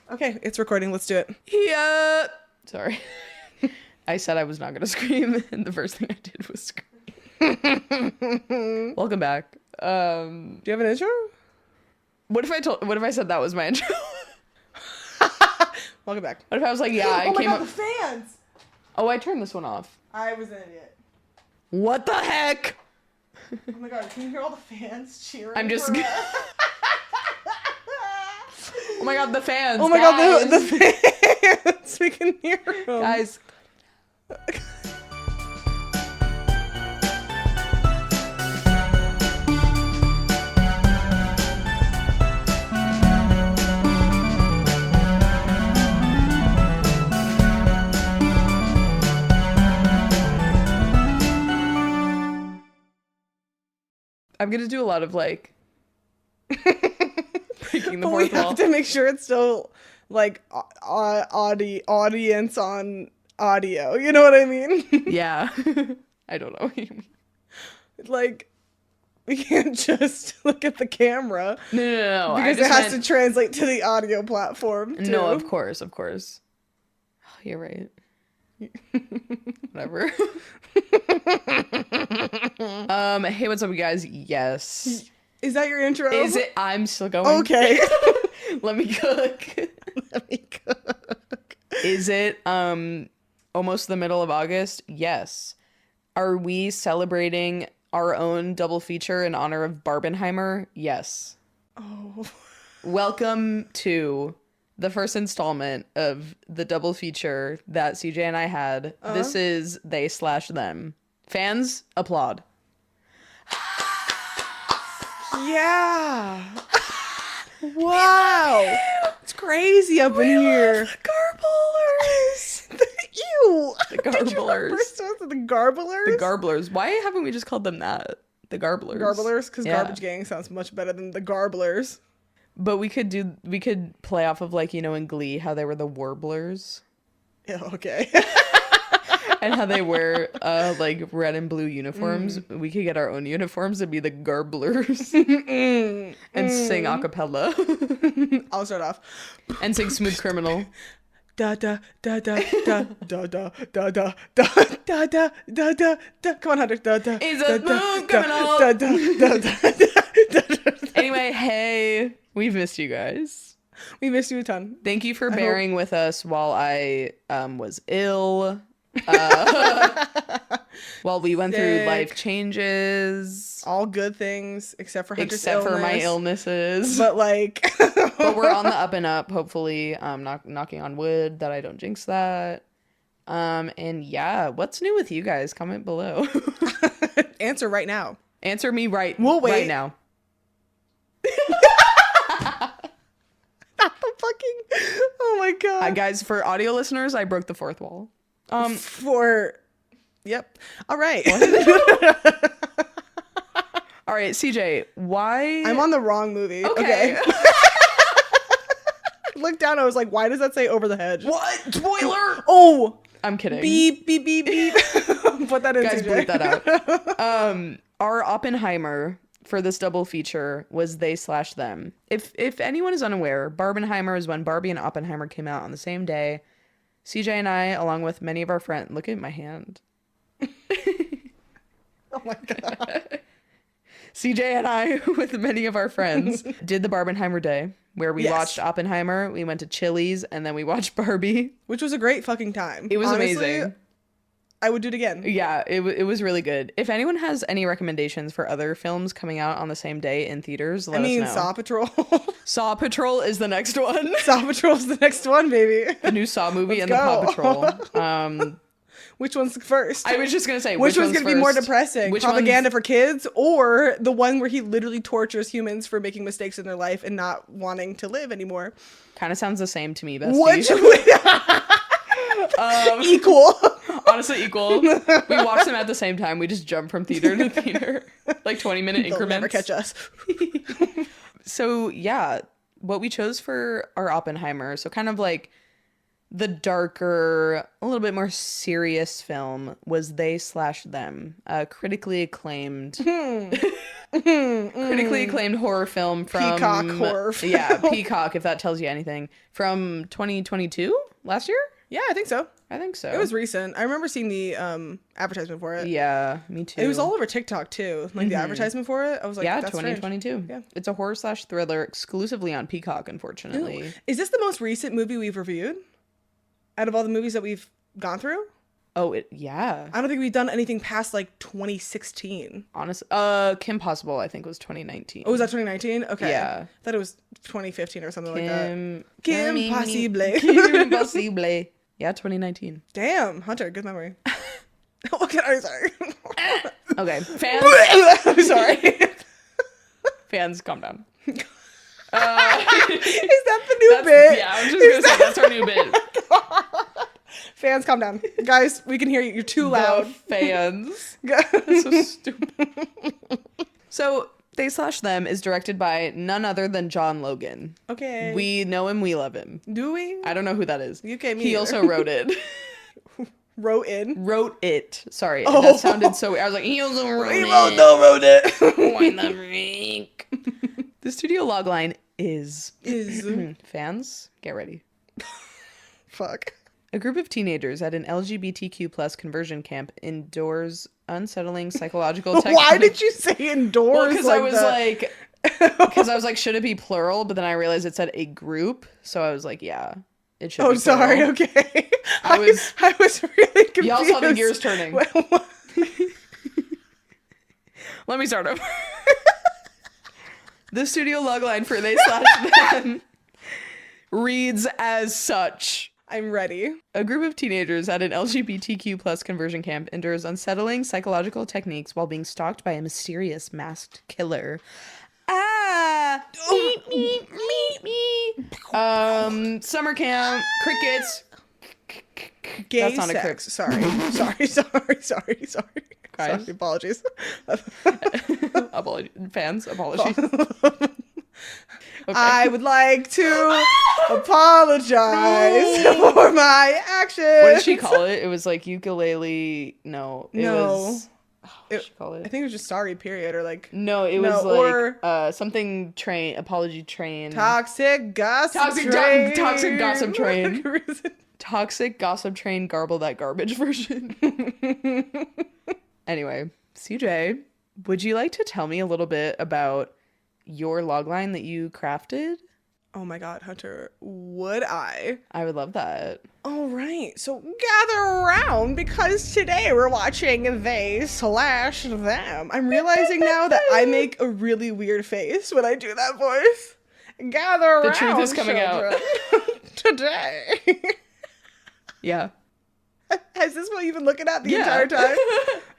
Okay, it's recording. Let's do it. Yeah. Sorry. I said I was not going to scream, and the first thing I did was scream. Welcome back. Do you have an intro? What if I said that was my intro? Welcome back. What if I was like, yeah, I oh my came god, up. the fans! Oh, I turned this one off. I was an idiot. What the heck? Oh my god, can you hear all the fans cheering? I'm just. for us? Oh my god, the fans. Oh my guys. god, the fans! We can hear them. Guys. I'm gonna do a lot of like breaking the But we fourth wall. have to make sure it's still like audience on audio. You know what I mean? Yeah. I don't know what you mean. Like, we can't just look at the camera No. because it has to translate to the audio platform too. No, of course. Oh, you're right. Whatever. Hey, what's up, you guys? Yes. Is that your intro? Is it? I'm still going. Okay. Let me cook. Let me cook. Is it almost the middle of August? Yes. Are we celebrating our own double feature in honor of Barbenheimer? Yes. Oh. Welcome to the first installment of the double feature that CJ and I had. This is They/Them. Fans, applaud. Yeah. Wow. It's crazy up in here. Garblers. Ew. The Did you Garblers. first start with the Garblers? The Garblers. Why haven't we just called them that? The Garblers. Garblers? Because Yeah. Garbage Gang sounds much better than the Garblers. But we could play off of, like, you know, in Glee, how they were the Warblers. Yeah, okay. And how they wear like red and blue uniforms. We could get our own uniforms and be the Garblers and sing a cappella I'll start off. and sing Smooth Criminal. Da da da da da da da da da da da da da da da. Come on, Hunter. Da da. He's a smooth criminal. Da da da da da. Anyway, hey, we've missed you guys. We missed you a ton. Thank you for bearing with us while I was ill. While we went through life changes. All good things except for Hunter's Except for my illnesses. But like, But we're on the up and up, hopefully. Knocking on wood that I don't jinx that. And yeah, what's new with you guys? Comment below. answer right now. Answer me right. We'll wait. Right now. Not the fucking. Oh my god. Guys, for audio listeners, I broke the fourth wall. Yep. All right. All right, CJ, why? I'm on the wrong movie. Okay. Looked down. I was like, why does that say Over the Hedge? What? Spoiler! Oh. I'm kidding. Beep beep beep beep. Put that in. Guys, CJ. bleep that out. Our Oppenheimer for this double feature was They/Them. If anyone is unaware, Barbenheimer is when Barbie and Oppenheimer came out on the same day. CJ and I, along with many of our friends, look at my hand. Oh my god. CJ and I, with many of our friends, did the Barbenheimer day, where we watched Oppenheimer, we went to Chili's, and then we watched Barbie. Which was a great fucking time. It was Honestly, amazing. I would do it again. Yeah, it was really good. If anyone has any recommendations for other films coming out on the same day in theaters, let us know. Saw Patrol. Saw Patrol is the next one. Saw Patrol's the next one, baby. The new Saw movie Let's and go. the Paw Patrol. Which one's first? I was just gonna say which one's one's gonna be more first? depressing? Which Propaganda for kids, or the one where he literally tortures humans for making mistakes in their life and not wanting to live anymore? Kind of sounds the same to me, bestie. Which equal? Honestly, equal. We watched them at the same time. We just jump from theater to theater, like 20-minute They'll increments. never catch us. So yeah, what we chose for our Oppenheimer, so kind of like the darker, a little bit more serious film was They/Them, critically acclaimed. Critically acclaimed horror film from Peacock horror film. Yeah, Peacock, if that tells you anything. From 2022? Last year? Yeah, I think so. I think so. It was recent. I remember seeing the advertisement for it. Yeah, me too. It was all over TikTok too. Like the advertisement for it. I was like, yeah, that's 2022. strange. Yeah. It's a horror / thriller exclusively on Peacock, unfortunately. Ooh. Is this the most recent movie we've reviewed? Out of all the movies that we've gone through? Oh, yeah. I don't think we've done anything past like 2016. Honestly, Kim Possible, I think, was 2019. Oh, was that 2019? Okay. Yeah. I thought it was 2015 or something like that. Kim Kim Possible. Kim Possible. Yeah, 2019. Damn, Hunter, good memory. Okay, I'm sorry. Okay, fans. I'm sorry. Fans, calm down. Is that the new bit? Yeah, I was just gonna say that's our new bit. Fans, calm down. Guys, we can hear you. You're too loud. The fans. That's so stupid. So, They / Them is directed by none other than John Logan. Okay. We know him, we love him. Do we? I don't know who that is. Okay, me He either. also wrote it. Wrote it. Sorry, Oh. that sounded so weird. I was like, he also wrote it. wrote it. Why the freak? The studio logline is fans, get ready. Fuck. A group of teenagers at an LGBTQ plus conversion camp endures unsettling psychological techniques. Why did you say indoors? Because I was like, should it be plural? But then I realized it said a group, so I was like, yeah, it should. Oh, be plural. sorry. Okay. I was really confused. Y'all saw the gears turning. What? Let me start over. The studio logline for They / Them reads as such. I'm ready. A group of teenagers at an LGBTQ plus conversion camp endures unsettling psychological techniques while being stalked by a mysterious masked killer. Summer camp, crickets. Gay That's not a sex. Sorry. Sorry. Guys. Apologies. Fans, apologies. Okay. I would like to apologize for my actions. What did she call it? It was like ukulele. No. It was. What did she call it? I think it was just sorry, period, or like. No, it was like something train. Apology train. Toxic gossip train. Toxic gossip train. Toxic gossip train. Garble that garbage version. Anyway, CJ, would you like to tell me a little bit about your logline that you crafted? Oh my god, Hunter, would I? I would love that. All right, so gather around because today we're watching They / Them. I'm realizing now that I make a really weird face when I do that voice. Gather around, The truth is coming out. Today. Yeah. Is this what you've been looking at the entire time?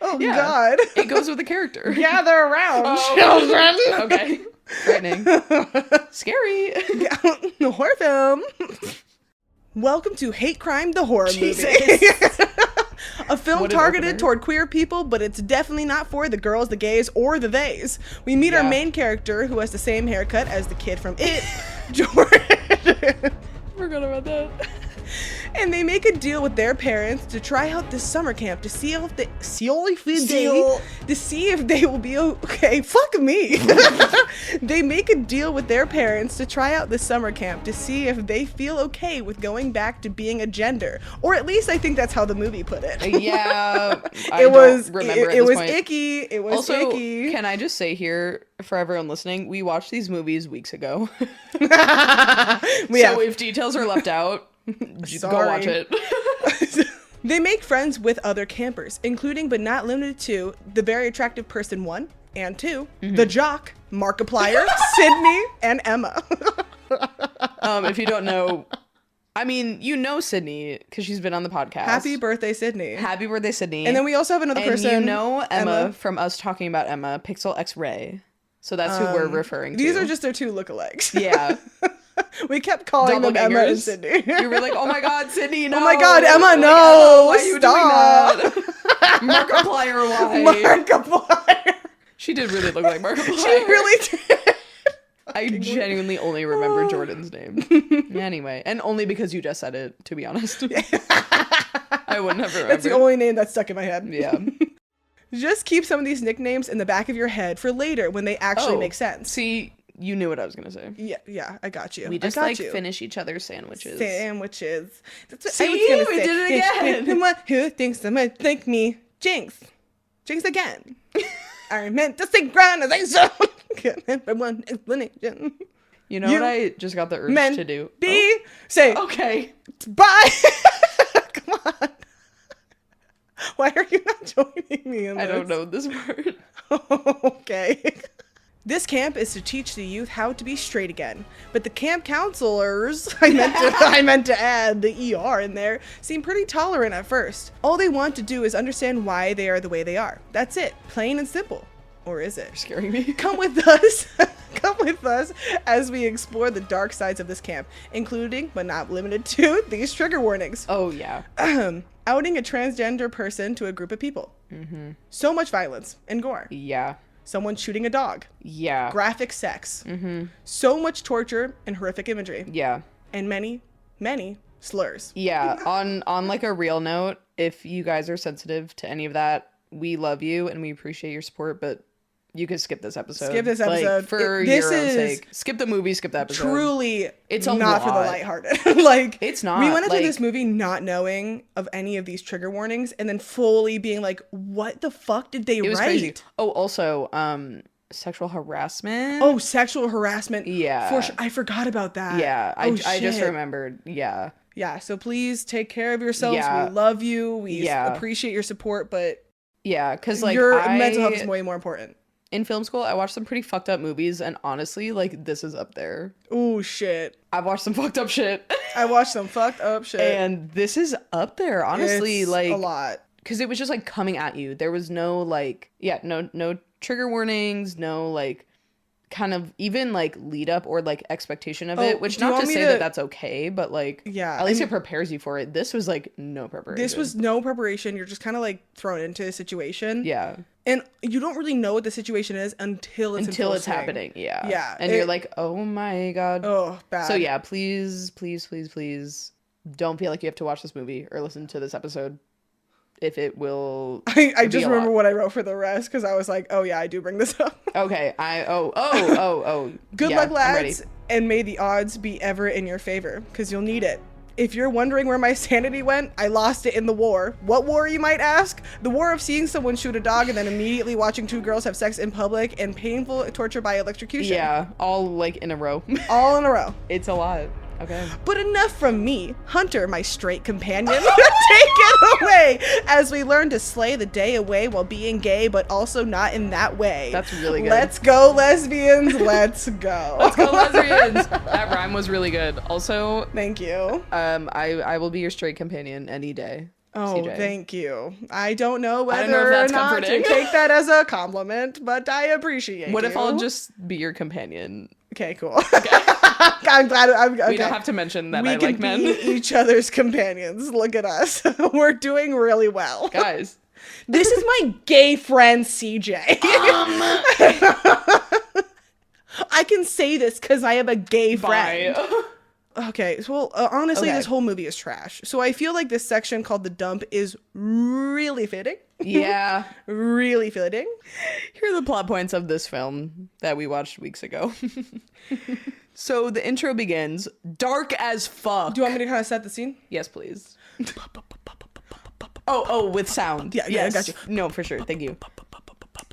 Oh Yeah. god. It goes with the character. Gather around, children. Okay. Frightening. Scary. Horror film. Welcome to Hate Crime, the horror movie. A film What an targeted opener. toward queer people, but it's definitely not for the girls, the gays, or the theys. We meet our Yeah. main character, who has the same haircut as the kid from It, Jordan. Forgot about that. And they make a deal with their parents to try out this summer camp to see if they will be okay. Fuck me. They make a deal with their parents to try out this summer camp to see if they feel okay with going back to being a gender, or at least I think that's how the movie put it. Yeah. It was point. icky. It was Also, icky. can I just say here for everyone listening, we watched these movies weeks ago. So if details are left out, go watch it. They make friends with other campers, including but not limited to the very attractive person 1 and 2, the jock, Markiplier, Sydney, and Emma. If you don't know, I mean, you know Sydney because she's been on the podcast. Happy birthday, Sydney. Happy birthday, Sydney. And then we also have another person. You know Emma from us talking about Emma, Pixel X-Ray. So that's who we're referring to. These are just their 2 lookalikes. Yeah. We kept calling them Emma and Sydney. You were like, oh my god, Sydney, no. Oh my god, Emma, like, no. Emma, why are you Stop. doing that? Markiplier, why? Markiplier. She did really look like Markiplier. She really did. I genuinely only remember Jordan's name. Anyway, and only because you just said it, to be honest. I wouldn't have remembered. That's the only name that stuck in my head. Yeah. Just keep some of these nicknames in the back of your head for later when they actually make sense. See, you knew what I was gonna say. Yeah, I got you. We just I got you. finish each other's sandwiches. Sandwiches. That's what See, I was gonna we say. did it again. Who thinks they might think me? Jinx. Jinx again. I meant to say granization. For one explanation. You know what I just got the urge to do? Say. Okay. Bye. Come on. Why are you not joining me in this? I don't know this part. Okay. This camp is to teach the youth how to be straight again, but the camp counselors, I meant to add the ER in there, seem pretty tolerant at first. All they want to do is understand why they are the way they are. That's it, plain and simple. Or is it? You're scaring me. Come with us. Come with us as we explore the dark sides of this camp, including, but not limited to, these trigger warnings. Oh, yeah. Outing a transgender person to a group of people. Mm-hmm. So much violence and gore. Yeah. Someone shooting a dog. Yeah. Graphic sex. Mm-hmm. So much torture and horrific imagery. Yeah. And many, many slurs. Yeah. On like a real note, if you guys are sensitive to any of that, we love you and we appreciate your support, but you could skip this episode. Skip this episode. Like, for your own sake. Skip the movie, skip the episode. Truly, it's a not lot. for the lighthearted. Like, it's not. We went into this movie not knowing of any of these trigger warnings and then fully being like, what the fuck did they write? It was crazy. Oh, also, sexual harassment. Oh, sexual harassment. Yeah. For sure. I forgot about that. Yeah. I just remembered. Yeah. Yeah. So please take care of yourselves. Yeah. We love you. We appreciate your support, but yeah, because like your mental health is way more important. In film school, I watched some pretty fucked up movies, and honestly, like, this is up there. Oh, shit. I've watched some fucked up shit. I watched some fucked up shit. And this is up there, honestly. It's like a lot. Because it was just, like, coming at you. There was no, like, no trigger warnings, no, like, kind of even, like, lead up or, like, expectation of it. Which, not to say that that's okay, but, like, at least it prepares you for it. This was, like, no preparation. This was no preparation. You're just kind of, like, thrown into a situation. Yeah. And you don't really know what the situation is until it's happening. Yeah. Yeah. And you're like, oh my God. Oh, bad. So yeah, please don't feel like you have to watch this movie or listen to this episode if it will. I just remember what I wrote for the rest because I was like, oh yeah, I do bring this up. Okay. Good luck, lads. And may the odds be ever in your favor because you'll need it. If you're wondering where my sanity went, I lost it in the war. What war, you might ask? The war of seeing someone shoot a dog and then immediately watching two girls have sex in public and painful torture by electrocution. Yeah, all like in a row. All in a row. It's a lot. Okay. But enough from me. Hunter, my straight companion, take it away as we learn to slay the day away while being gay, but also not in that way. That's really good. Let's go, lesbians. Let's go. Let's go, lesbians. That rhyme was really good. Also, thank you. I will be your straight companion any day. Oh, CJ. Thank you. I don't know whether or not to take that as a compliment, but I appreciate it. What if I'll just be your companion? Okay, cool. Okay. I'm glad. Okay. We don't have to mention that I like men. We can be each other's companions. Look at us. We're doing really well. Guys. This is my gay friend, CJ. I can say this because I have a gay friend. Okay, so honestly, this whole movie is trash. So I feel like this section called The Dump is really fitting. Yeah. Really fitting. Here are the plot points of this film that we watched weeks ago. So the intro begins dark as fuck. Do you want me to kind of set the scene? Yes, please. Oh, with sound. Yeah, yes. I got you. No, for sure. Thank you.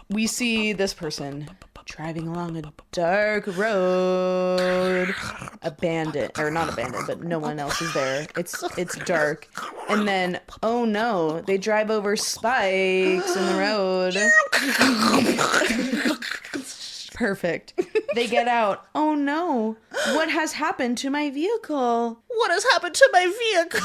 We see this person driving along a dark road, abandoned, or not abandoned, but no one else is there. It's dark, and then oh no, they drive over spikes in the road. Perfect. They get out. Oh no, what has happened to my vehicle? What has happened to my vehicle?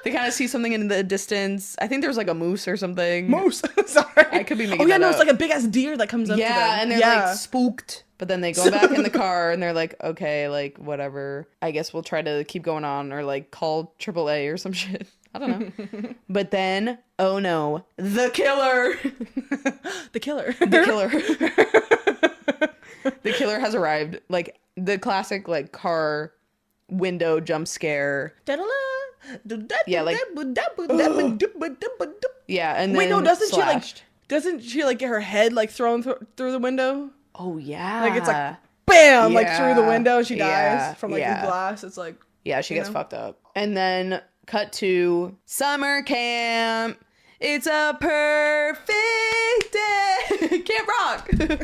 They kind of see something in the distance. I think there's like a moose or something. Moose. Sorry. I could be making that up. It's like a big ass deer that comes up to them. Yeah, and they're like spooked. But then they go back in the car and they're like, okay, like whatever. I guess we'll try to keep going on or like call AAA or some shit. I don't know. But then, oh no, the killer. The killer. The killer. The killer has arrived. Like the classic like car window jump scare. Da-da-da. Yeah, like- Yeah, and then wait, no, slashed. doesn't she like get her head like thrown through the window? Oh yeah. Like it's like bam, like through the Yeah. window, and she dies Yeah. from like Yeah. the glass. It's like Yeah, she you gets know? fucked up. And then cut to summer camp. It's a perfect day. Camp Rock. Camp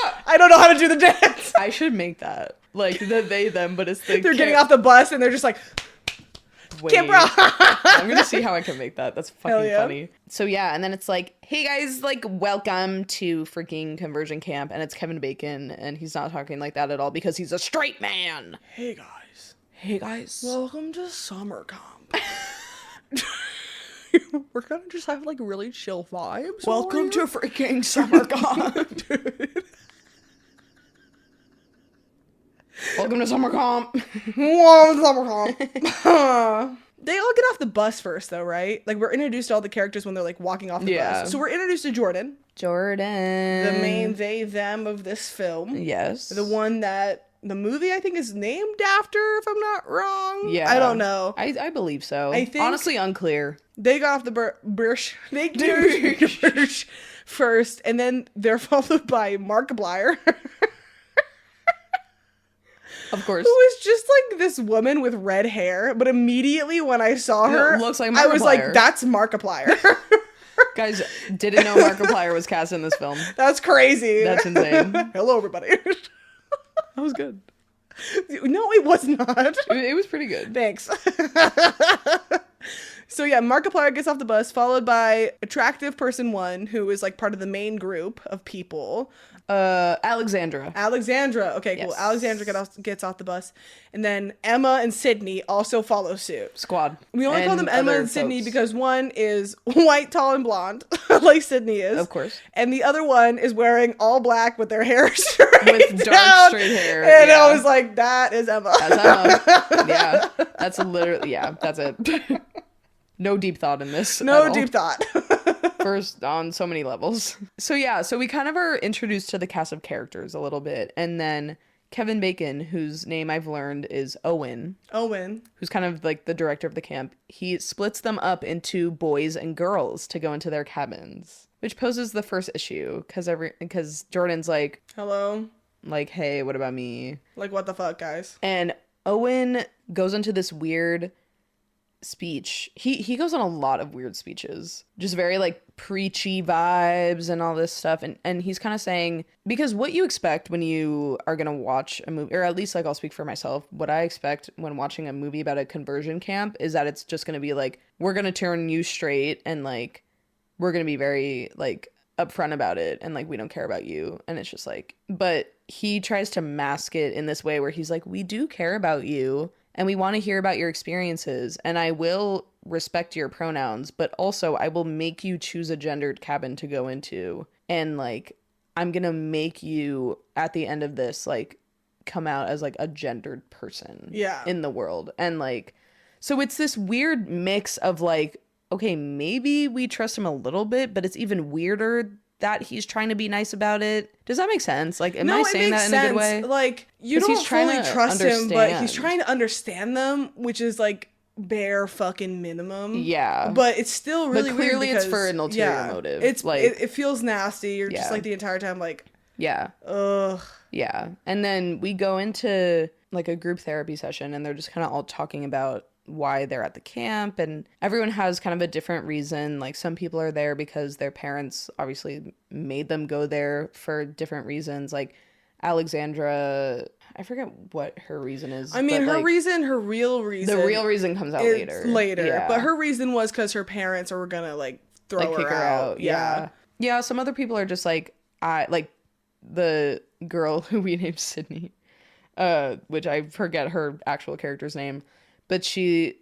Rock. I don't know how to do the dance. I should make that. Like the they them, but it's the They're getting off the bus and they're just like Camp Rock. I'm gonna see how I can make that. That's fucking yeah. funny. So yeah, and then it's like, hey guys, like welcome to freaking conversion camp, and it's Kevin Bacon, and he's not talking like that at all because he's a straight man. Hey guys. Hey guys. Welcome to summer camp. We're gonna just have like really chill vibes. Welcome to freaking summer camp. Welcome to summer camp. Summer camp. They all get off the bus first, though, right? Like, we're introduced to all the characters when they're, like, walking off the Yeah. bus. So we're introduced to Jordan, Jordan. the main they, them of this film. Yes. The one that the movie, I think, is named after, if I'm not wrong. Yeah. I don't know. I believe so. I think- Honestly, unclear. They got off the They do Birch first, and then they're followed by Markiplier. Of course. Who is just like this woman with red hair, but immediately when I saw her, looks like I was like, Markiplier. that's Markiplier. Guys, didn't know Markiplier was cast in this film. That's crazy. That's insane. Hello, everybody. That was good. No, it was not. It was pretty good. Thanks. So yeah, Markiplier gets off the bus, followed by attractive person one, who is like part of the main group of people. Alexandra. Alexandra. Okay, cool. Yes. Alexandra gets off the bus. And then Emma and Sydney also follow suit. Squad. We only call them Emma other and Sydney folks. because one is white, tall, and blonde, like Sydney is. Of course. And the other one is wearing all black with their hair straight With dark, down. straight hair. And yeah. I was like, that is Emma. That's Emma. Yeah. That's literally, yeah, that's it. No deep thought in this. No at all. deep thought. First on so many levels. So yeah, so we kind of are introduced to the cast of characters a little bit, and then Kevin Bacon, whose name I've learned is Owen, Owen. who's kind of like the director of the camp, he splits them up into boys and girls to go into their cabins, which poses the first issue because Jordan's like, Hello. hey, what about me? Like, what the fuck, guys? And Owen goes into this weird speech. He goes on a lot of weird speeches, just very like preachy vibes and all this stuff, and he's kind of saying, because what you expect when you are gonna watch a movie, or at least like I'll speak for myself, what I expect when watching a movie about a conversion camp is that it's just gonna be like, we're gonna turn you straight, and like we're gonna be very like upfront about it, and like we don't care about you, and it's just like, but he tries to mask it in this way where he's like, we do care about you, and we want to hear about your experiences, and I will respect your pronouns, but also I will make you choose a gendered cabin to go into, and like I'm gonna make you at the end of this like come out as like a gendered person in the world. And like, so it's this weird mix of like, okay, maybe we trust him a little bit, but it's even weirder that he's trying to be nice about it. Does that make sense? Like, am I saying that in a good way? Like, you 'Cause don't he's trying fully to trust him, but he's understand. trying to understand them, which is like bare fucking minimum. Yeah. But it's still really But clearly weird it's because, for an ulterior motive. It's Like- it feels nasty. You're just Yeah. like the entire time like, Yeah. ugh. Yeah. And then we go into like a group therapy session, and they're just kind of all talking about why they're at the camp, and everyone has kind of a different reason. Like, some people are there because their parents obviously made them go there for different reasons. Like Alexandra, I forget what her reason is. I mean, but, her like, reason, her real reason. the real reason comes out is later. Yeah. But her reason was because her parents were gonna like throw like her, kick her out. Yeah. Yeah, some other people are just like, like the girl who we named Sydney, which I forget her actual character's name, but she's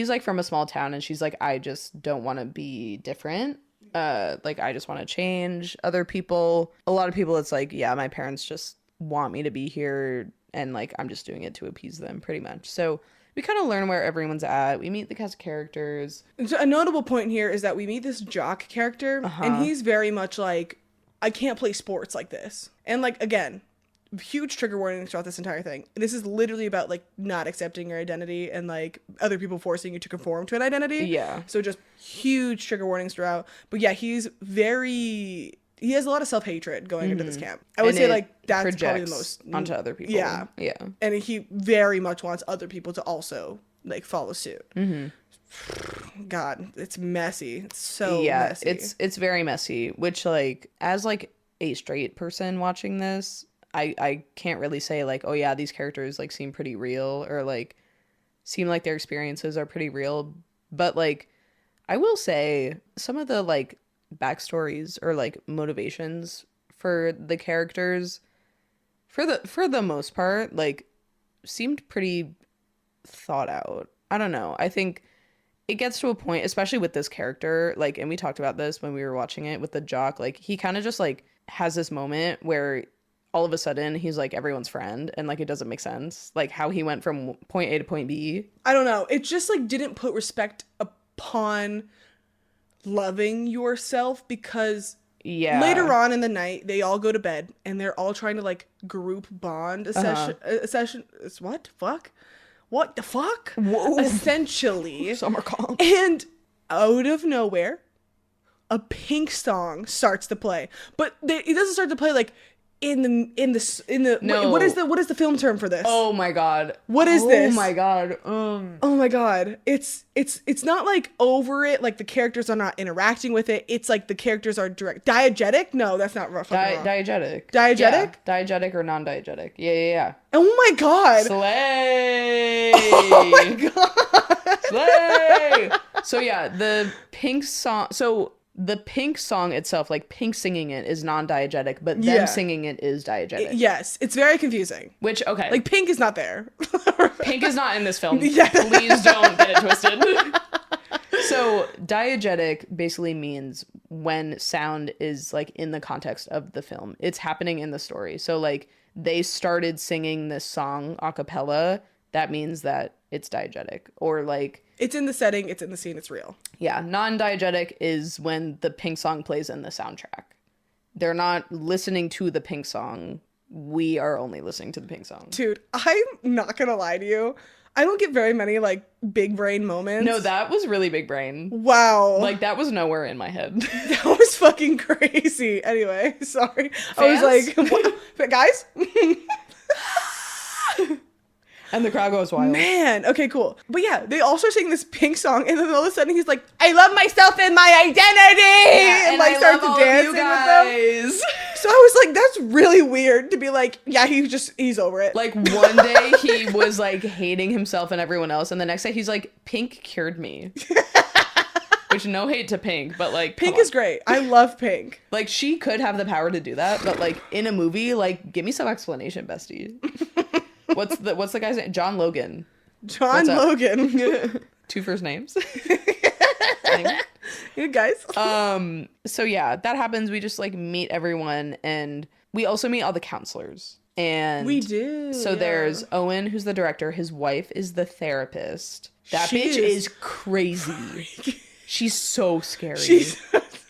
like from a small town, and she's like, I just don't want to be different. Like, I just want to change. Other people, a lot of people, it's like, yeah, my parents just want me to be here, and like I'm just doing it to appease them, pretty much. So we kind of learn where everyone's at. We meet the cast of characters. And so a notable point here is that we meet this jock character, and he's very much like, I can't play sports like this. And like, again, huge trigger warnings throughout this entire thing. This is literally about like not accepting your identity and like other people forcing you to conform to an identity. Yeah. So just huge trigger warnings throughout. But yeah, he has a lot of self-hatred going into this camp. I would And say it like that's probably the projects most onto other people. Yeah. Yeah. And he very much wants other people to also like follow suit. God, it's messy. It's so messy. It's very messy, which like as like a straight person watching this, I can't really say like, oh yeah, these characters like seem pretty real or like seem like their experiences are pretty real. But like I will say some of the like backstories or like motivations for the characters for the most part like seemed pretty thought out. I don't know. I think it gets to a point, especially with this character, like, and we talked about this when we were watching it with the jock, like he kind of just like has this moment where all of a sudden he's like everyone's friend and like it doesn't make sense like how he went from point A to point B. I don't know. It just like didn't put respect upon loving yourself because later on in the night they all go to bed and they're all trying to like group bond a session. What the fuck? Whoa. Essentially. Summer calm. And out of nowhere, a Pink song starts to play. But it doesn't start to play like in the No. what is the film term for this? Oh my god. What is this? Oh my god. Oh my god. It's not like over it, like the characters are not interacting with it. It's like the characters are direct. Diegetic? No, that's not rough. Diegetic. Diegetic? Yeah. Diegetic or non-diegetic. Yeah. Oh my god. Slay. Oh my god. Slay. So yeah, the Pink song itself, like Pink singing it is non-diegetic, but them singing it is diegetic. Yes, it's very confusing. Which, okay. Like Pink is not there. Pink is not in this film. Yeah. Please don't get it twisted. So diegetic basically means when sound is like in the context of the film. It's happening in the story. So like they started singing this song a cappella, that means that it's diegetic. Or like it's in the setting, it's in the scene, it's real. Yeah, non-diegetic is when the Pink song plays in the soundtrack. They're not listening to the Pink song. We are only listening to the Pink song. Dude, I'm not gonna lie to you. I don't get very many like big brain moments. No, that was really big brain. Wow. Like that was nowhere in my head. That was fucking crazy. Anyway, sorry. Fans? I was like, what? Guys? And the crowd goes wild. Man, okay, cool. But yeah, they all start singing this Pink song, and then all of a sudden he's like, I love myself and my identity! Yeah, and like starts dancing with them. So I was like, that's really weird to be like, yeah, he's over it. Like one day he was like hating himself and everyone else, and the next day he's like, Pink cured me. Which, no hate to Pink, but like Pink is great. I love Pink. Like she could have the power to do that, but like in a movie, like give me some explanation, bestie. What's the guy's name? John Logan. John Logan. 2 first names. You guys. So yeah, that happens. We just like meet everyone, and we also meet all the counselors. And we do. So there's Owen, who's the director. His wife is the therapist. That bitch is crazy. She's so scary. She's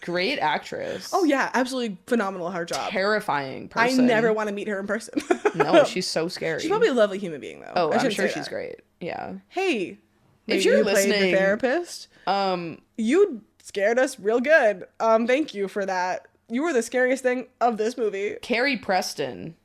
great actress. Oh yeah, absolutely phenomenal at her job. Terrifying person. I never want to meet her in person. No, she's so scary. She's probably a lovely human being though. Oh, I'm sure she's great. Yeah. Hey, if you're listening, played the therapist, you scared us real good. Thank you for that. You were the scariest thing of this movie. Carrie Preston.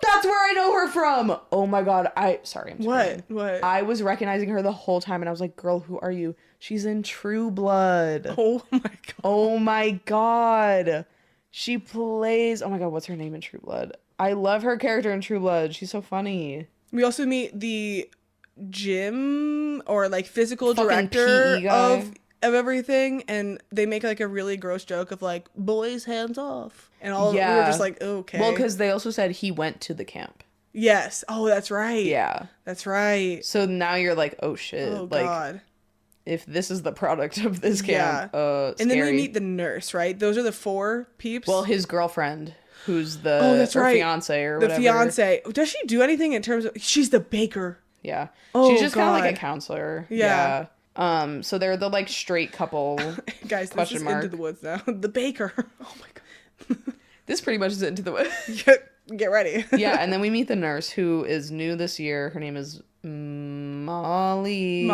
That's where I know her from. Oh my god. Sorry. I'm screaming. What? I was recognizing her the whole time, and I was like, "Girl, who are you?" She's in True Blood. Oh my god. Oh my god. She plays. Oh my god, what's her name in True Blood? I love her character in True Blood. She's so funny. We also meet the gym or like physical Fucking director PE guy. of everything, and they make like a really gross joke of like, boys hands off, and all we were just like, okay. Well, because they also said he went to the camp. Yes. Oh, that's right. Yeah. That's right. So now you're like, oh shit. Oh like, god. If this is the product of this camp, And then we meet the nurse, right? Those are the 4 peeps. Well, his girlfriend, who's the fiance or whatever. The fiance. Does she do anything in terms of? She's the baker. Yeah. Oh, she's just kind of like a counselor. Yeah. So they're the like straight couple. Guys, this is Into the Woods now. The baker. Oh my god. This pretty much is Into the Woods. get ready. Yeah, and then we meet the nurse who is new this year. Her name is Molly.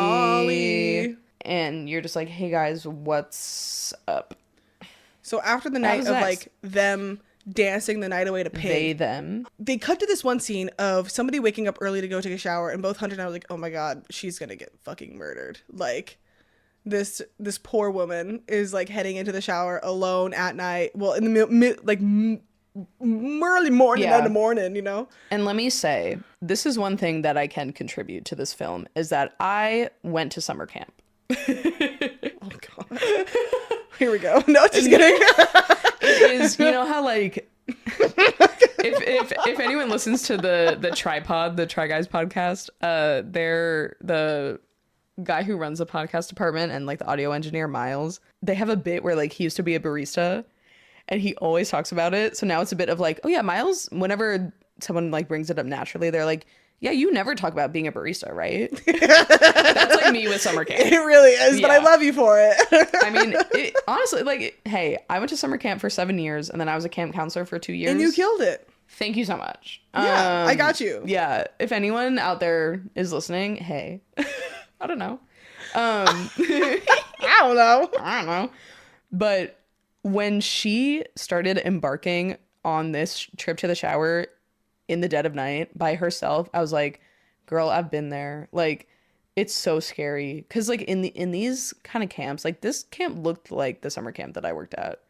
And you're just like, hey guys, what's up? So after the night of like them dancing the night away to Pig, they cut to this one scene of somebody waking up early to go take a shower, and both Hunter and I were like, oh my god, she's gonna get fucking murdered. Like this poor woman is like heading into the shower alone at night, well in the early morning, in the morning, you know. And let me say, this is one thing that I can contribute to this film, is that I went to summer camp. Oh god. Here we go. No, just kidding. It is, you know how like if anyone listens to the Tripod, the Try Guys podcast, they're the guy who runs the podcast department and like the audio engineer Miles. They have a bit where like he used to be a barista and he always talks about it. So now it's a bit of like, oh yeah, Miles, whenever someone like brings it up naturally, they're like, yeah, you never talk about being a barista, right? That's like me with summer camp. It really is, but I love you for it. I mean, honestly, like, hey, I went to summer camp for 7 years, and then I was a camp counselor for 2 years. And you killed it. Thank you so much. Yeah, I got you. Yeah, if anyone out there is listening, hey, I don't know. I don't know. But when she started embarking on this trip to the shower in the dead of night by herself, I was like, girl, I've been there. Like, it's so scary because like in these kind of camps, like this camp looked like the summer camp that I worked at.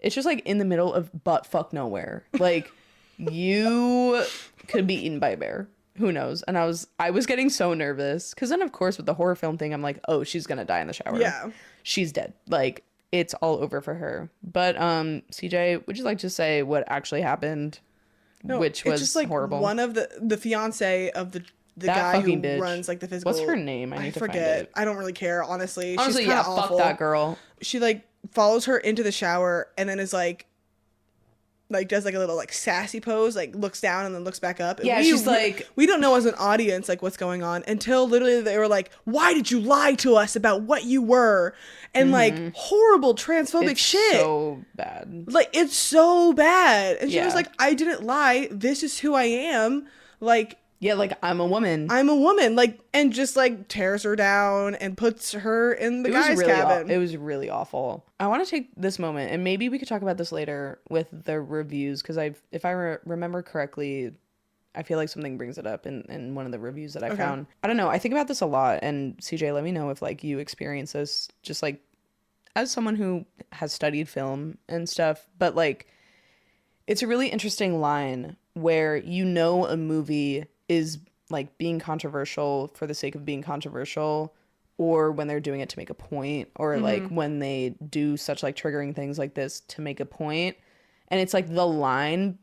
It's just like in the middle of butt fuck nowhere. Like you could be eaten by a bear, who knows. And I was getting so nervous because then of course with the horror film thing, I'm like, oh, she's gonna die in the shower. Yeah, she's dead. Like it's all over for her. But CJ, would you like to say what actually happened? No, which was just, like, horrible. One of the fiance of the guy who runs like the physical. What's her name? I forget. Find it. I don't really care, honestly. Honestly, she's awful. Fuck that girl. She like follows her into the shower and then is like does like a little like sassy pose, like looks down and then looks back up. And yeah, she's like, we don't know as an audience like what's going on until literally they were like, why did you lie to us about what you were? And like horrible transphobic shit. So bad. Like it's so bad. And she was like, I didn't lie. This is who I am. Like, yeah, like I'm a woman. Like, and just like tears her down and puts her in the guy's cabin. It was really awful. I want to take this moment, and maybe we could talk about this later with the reviews, because if I remember correctly, I feel like something brings it up in one of the reviews that I found. I don't know. I think about this a lot, and CJ, let me know if like you experience this, just like as someone who has studied film and stuff, but like it's a really interesting line where you know a movie is like being controversial for the sake of being controversial, or when they're doing it to make a point, or like when they do such like triggering things like this to make a point. And it's like the line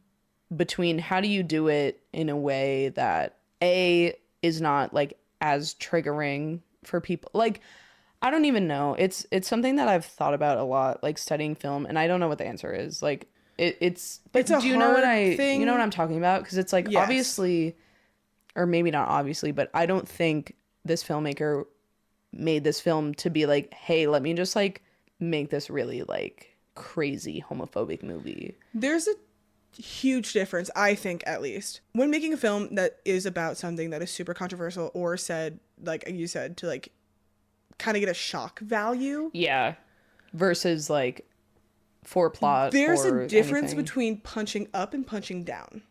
between how do you do it in a way that is not like as triggering for people. Like, I don't even know. It's something that I've thought about a lot, like studying film, and I don't know what the answer is. Like it's a do you know what thing. You know what I'm talking about? Because it's like obviously, or maybe not obviously, but I don't think this filmmaker made this film to be like, hey, let me just like make this really like crazy homophobic movie. There's a huge difference, I think, at least, when making a film that is about something that is super controversial or said, like you said, to like kind of get a shock value. Yeah. Versus like for plot. There's a difference anything. Between punching up and punching down.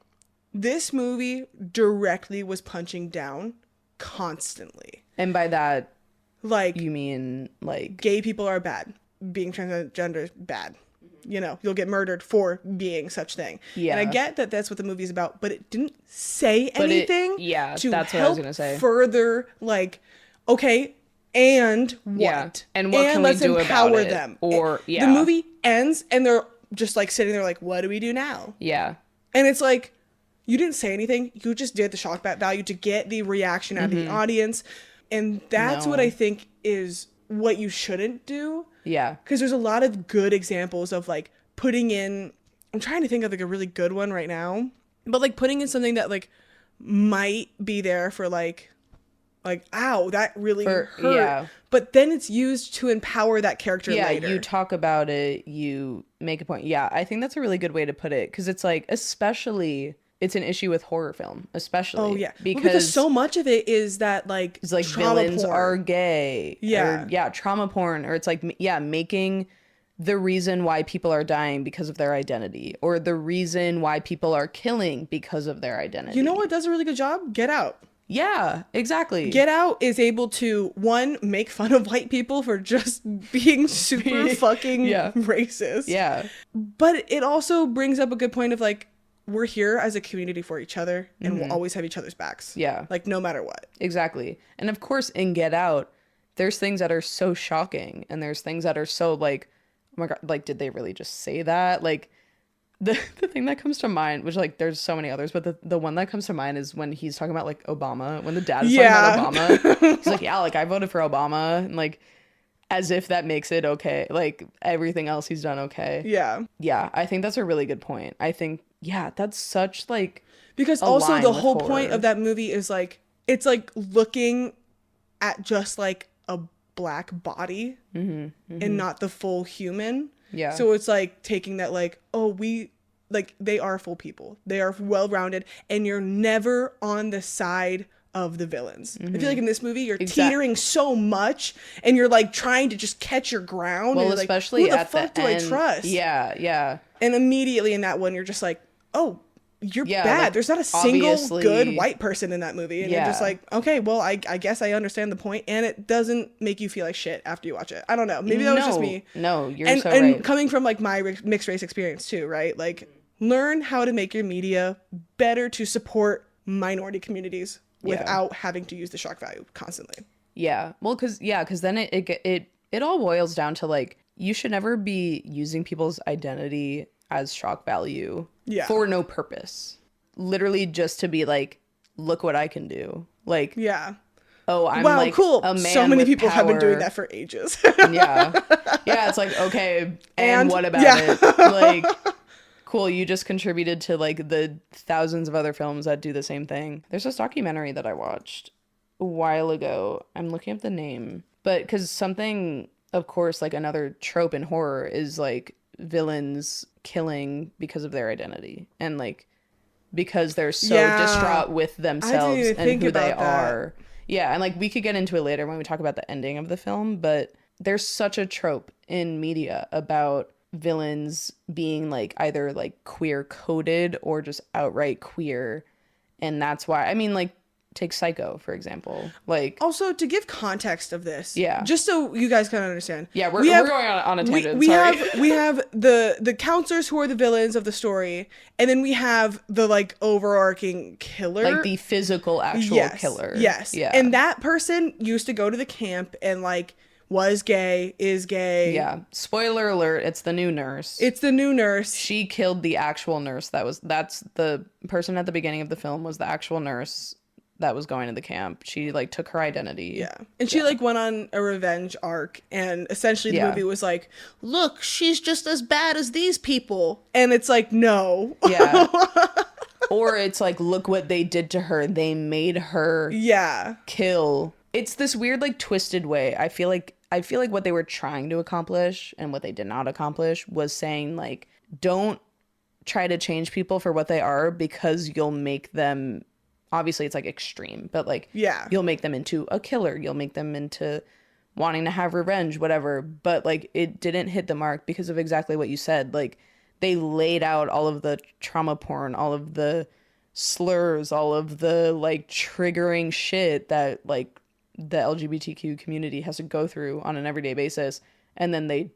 This movie directly was punching down constantly. And by that, like, you mean like gay people are bad. Being transgender is bad. You know, you'll get murdered for being such thing. Yeah. And I get that that's what the movie's about, but it didn't say anything to that's help what I was gonna say. Further, like, okay, and what? Yeah. And what can we do about it? Them. Or, the movie ends and they're just like sitting there like, what do we do now? Yeah. And it's like, you didn't say anything. You just did the shock value to get the reaction out of the audience. And that's what I think is what you shouldn't do. Yeah. Because there's a lot of good examples of like putting in, I'm trying to think of like a really good one right now, but like putting in something that like might be there for like, ow, that really hurt. Yeah. But then it's used to empower that character later. Yeah, you talk about it, you make a point. Yeah, I think that's a really good way to put it. Because it's like, especially it's an issue with horror film, especially. Oh yeah, because, because so much of it is that like it's like trauma villains porn. are gay. Yeah. Or, yeah, trauma porn, or it's like making the reason why people are dying because of their identity, or the reason why people are killing because of their identity. You know what does a really good job? Get Out. Yeah, exactly. Get Out is able to, one, make fun of white people for just being super fucking racist. Yeah. But it also brings up a good point of like, we're here as a community for each other and we'll always have each other's backs. Yeah. Like no matter what. Exactly. And of course in Get Out, there's things that are so shocking, and there's things that are so like, oh my God, like, did they really just say that? Like, the thing that comes to mind, which like there's so many others, but the one that comes to mind is when he's talking about like Obama, when the dad is talking about Obama. He's like, yeah, like I voted for Obama, and like as if that makes it okay. Like everything else he's done okay. Yeah. Yeah, I think that's a really good point. I think, yeah, that's such like, because also the whole point of that movie is like, it's like looking at just like a black body and not the full human. Yeah. So it's like taking that like, oh, we like, they are full people. They are well-rounded, and you're never on the side of the villains. I feel like in this movie you're teetering so much, and you're like trying to just catch your ground. Well, and you're especially like, who the at fuck the do end. I trust? Yeah, yeah. And immediately in that one you're just like, oh, you're bad. Like, There's not a single obviously good white person in that movie. And you're just like, okay, well, I guess I understand the point, and it doesn't make you feel like shit after you watch it. I don't know. Maybe that was just me. No, you're and, so and right. coming from like my mixed race experience too, right? Like, learn how to make your media better to support minority communities without having to use the shock value constantly. Yeah. Well, because then it all boils down to like, you should never be using people's identity as shock value for no purpose. Literally just to be like, look what I can do. Like, oh, I'm wow, like cool. A man so many people power. have been doing that for ages. Yeah. It's like, okay, and what about it? Like, cool, you just contributed to like the thousands of other films that do the same thing. There's this documentary that I watched a while ago. I'm looking up the name, but because something, of course, like another trope in horror is like villains killing because of their identity, and like because they're so distraught with themselves and who they are. Yeah, and like we could get into it later when we talk about the ending of the film, but there's such a trope in media about villains being like either like queer coded or just outright queer, and that's why, I mean, like, take Psycho for example. Like, also to give context of this, just so you guys can understand, we're going on a tangent. we have the counselors who are the villains of the story, and then we have the like overarching killer, like the physical actual killer. And that person used to go to the camp and like was gay, is gay. Yeah. Spoiler alert, it's the new nurse. She killed the actual nurse. That's the person at the beginning of the film was the actual nurse that was going to the camp. She like took her identity. Yeah. And she like went on a revenge arc, and essentially the movie was like, look, she's just as bad as these people. And it's like, no. Yeah. Or it's like, look what they did to her. They made her kill. It's this weird like twisted way. I feel like what they were trying to accomplish and what they did not accomplish was saying like, don't try to change people for what they are, because you'll make them, obviously it's like extreme, but like you'll make them into a killer, you'll make them into wanting to have revenge, whatever. But like it didn't hit the mark because of exactly what you said. Like they laid out all of the trauma porn, all of the slurs, all of the like triggering shit that like the LGBTQ community has to go through on an everyday basis, and then they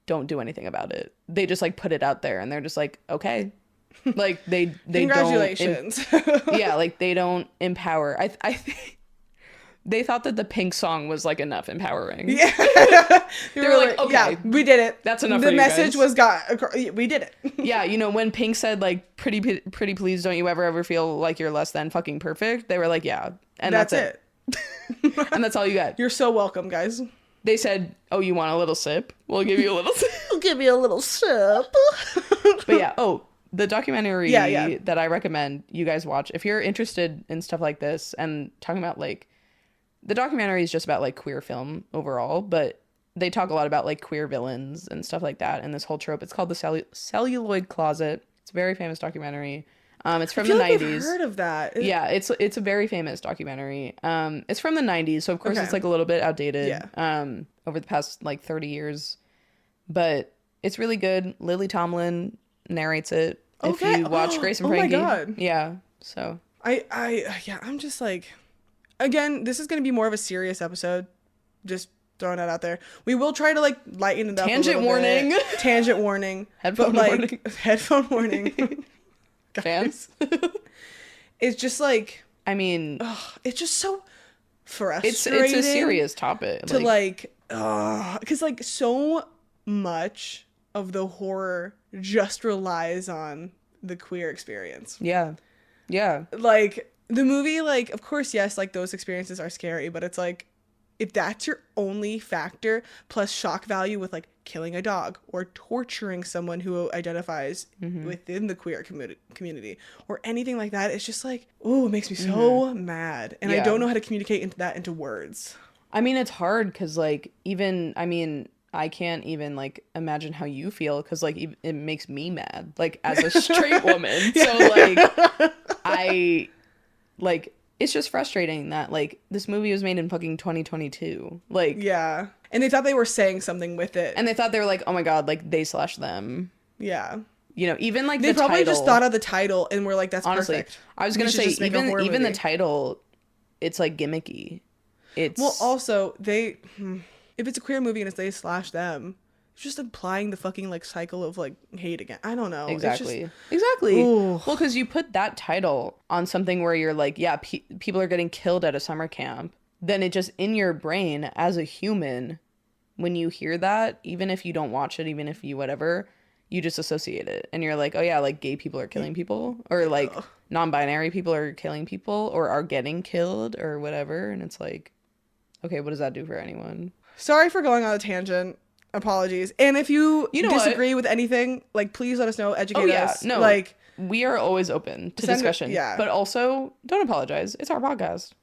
don't do anything about it. They just like put it out there, and they're just like, okay. Like they congratulations. Like they don't empower. I think they thought that the Pink song was like enough empowering. Yeah. They were like, okay, we did it. That's enough. The for you message guys. was got. We did it. Yeah, you know, when Pink said like, pretty please don't you ever feel like you're less than fucking perfect, they were like, yeah, and that's it. And that's all you got. You're so welcome, guys. They said, oh, you want a little sip? We'll give you a little sip. We'll give you a little sip. But yeah, the documentary that I recommend you guys watch, if you're interested in stuff like this and talking about like, the documentary is just about like queer film overall, but they talk a lot about like queer villains and stuff like that, and this whole trope. It's called The Celluloid Closet. It's a very famous documentary. It's from I feel the like 90s. I've heard of that. Yeah, it's a very famous documentary. It's from the 90s, so of course Okay. it's like a little bit outdated. Yeah. Over the past like 30 years, but it's really good. Lily Tomlin narrates it. Okay. If you watch Grace and Oh my Frankie, God. yeah. So Yeah, I'm just like, again, this is going to be more of a serious episode. Just throwing that out there. We will try to like lighten it up Tangent a little warning. bit. Tangent warning. Headphone but, like, warning. Headphone warning. Fans. It's just like, I mean, it's just so frustrating. it's a serious topic. To because like so much of the horror just relies on the queer experience. yeah. Like the movie, like of course, yes, like those experiences are scary, but it's like if that's your only factor plus shock value with like killing a dog or torturing someone who identifies within the queer community or anything like that, it's just like, oh, it makes me so mad, and I don't know how to communicate into words. I mean, it's hard because like I can't even like imagine how you feel because like it makes me mad like as a straight woman. So like it's just frustrating that like this movie was made in fucking 2022. Like Yeah, and they thought they were saying something with it, and they thought they were like, oh my God, like they/them. yeah. You know, even like They the probably title, just thought of the title and were like, "That's honestly, perfect." I was gonna We should say just make a horror even the movie. title, it's like gimmicky. It's Well, also they, if it's a queer movie and it's they/them, it's just implying the fucking like cycle of like hate again. I don't know. exactly. Ooh. Well, because you put that title on something where you're like, yeah, people are getting killed at a summer camp, then it just in your brain as a human, when you hear that, even if you don't watch it, even if you whatever, you just associate it, and you're like, oh yeah, like gay people are killing people, or like non-binary people are killing people, or are getting killed, or whatever, and it's like, okay, what does that do for anyone? Sorry for going on a tangent. Apologies. And if you know disagree with anything, like please let us know. Educate us. No, Like we are always open to Send it- discussion. yeah. But also, don't apologize. It's our podcast.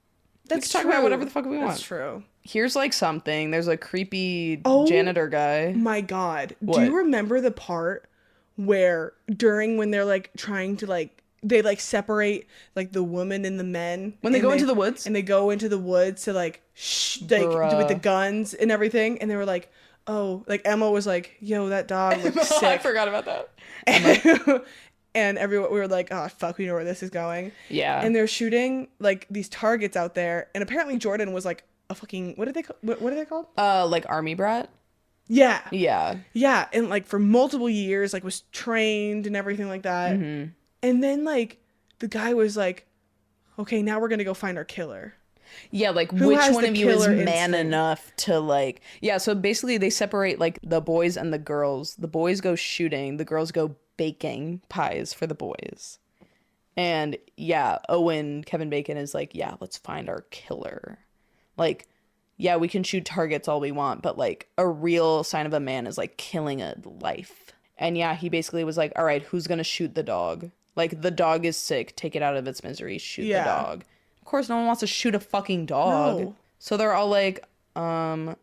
that's can talk about whatever the fuck we want. That's true. Here's like something. There's a creepy Oh. janitor guy. My God. Do What? you remember the part where when they're like trying to like they like separate like the woman and the men When they and go into the woods? and they go into the woods to like Bruh. with the guns and everything, and they were like, oh, like Emma was like, yo, that dog looks sick. I forgot about that. And everyone, we were like, oh fuck, we know where this is going. Yeah. And they're shooting like these targets out there, and apparently Jordan was like a fucking what are they called? Like army brat. Yeah. Yeah. And like for multiple years, like was trained and everything like that. Mm-hmm. And then like the guy was like, okay, now we're gonna go find our killer. Yeah, like Who which has one the of you is killer man instinct? enough to like yeah, so basically they separate like the boys and the girls. The boys go shooting, the girls go baking pies for the boys. And yeah, Kevin Bacon is like, yeah, let's find our killer. Like, yeah, we can shoot targets all we want, but like a real sign of a man is like killing a life. And yeah, he basically was like, all right, who's gonna shoot the dog? Like the dog is sick, take it out of its misery, shoot the dog. Of course, no one wants to shoot a fucking dog. No. So they're all like, not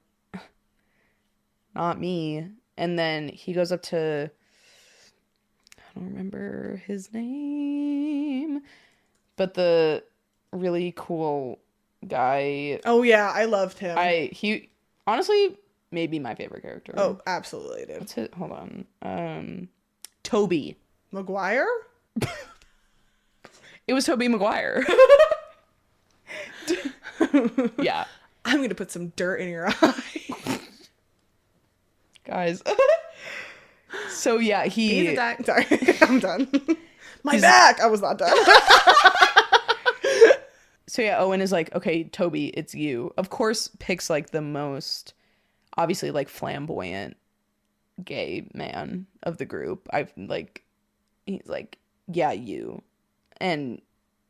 me. And then he goes up to, I don't remember his name, but the really cool guy. Oh yeah, I loved him. He honestly may be my favorite character. Oh, absolutely, dude. What's it? Hold on. Toby. McGuire? It was Toby Maguire. Yeah. I'm gonna put some dirt in your eye. Guys. So yeah, He's a sorry, I'm done. My back. I was not done. So yeah, Owen is like, okay, Toby, it's you. Of course, picks like the most, obviously like flamboyant gay man of the group. He's like, yeah, you, and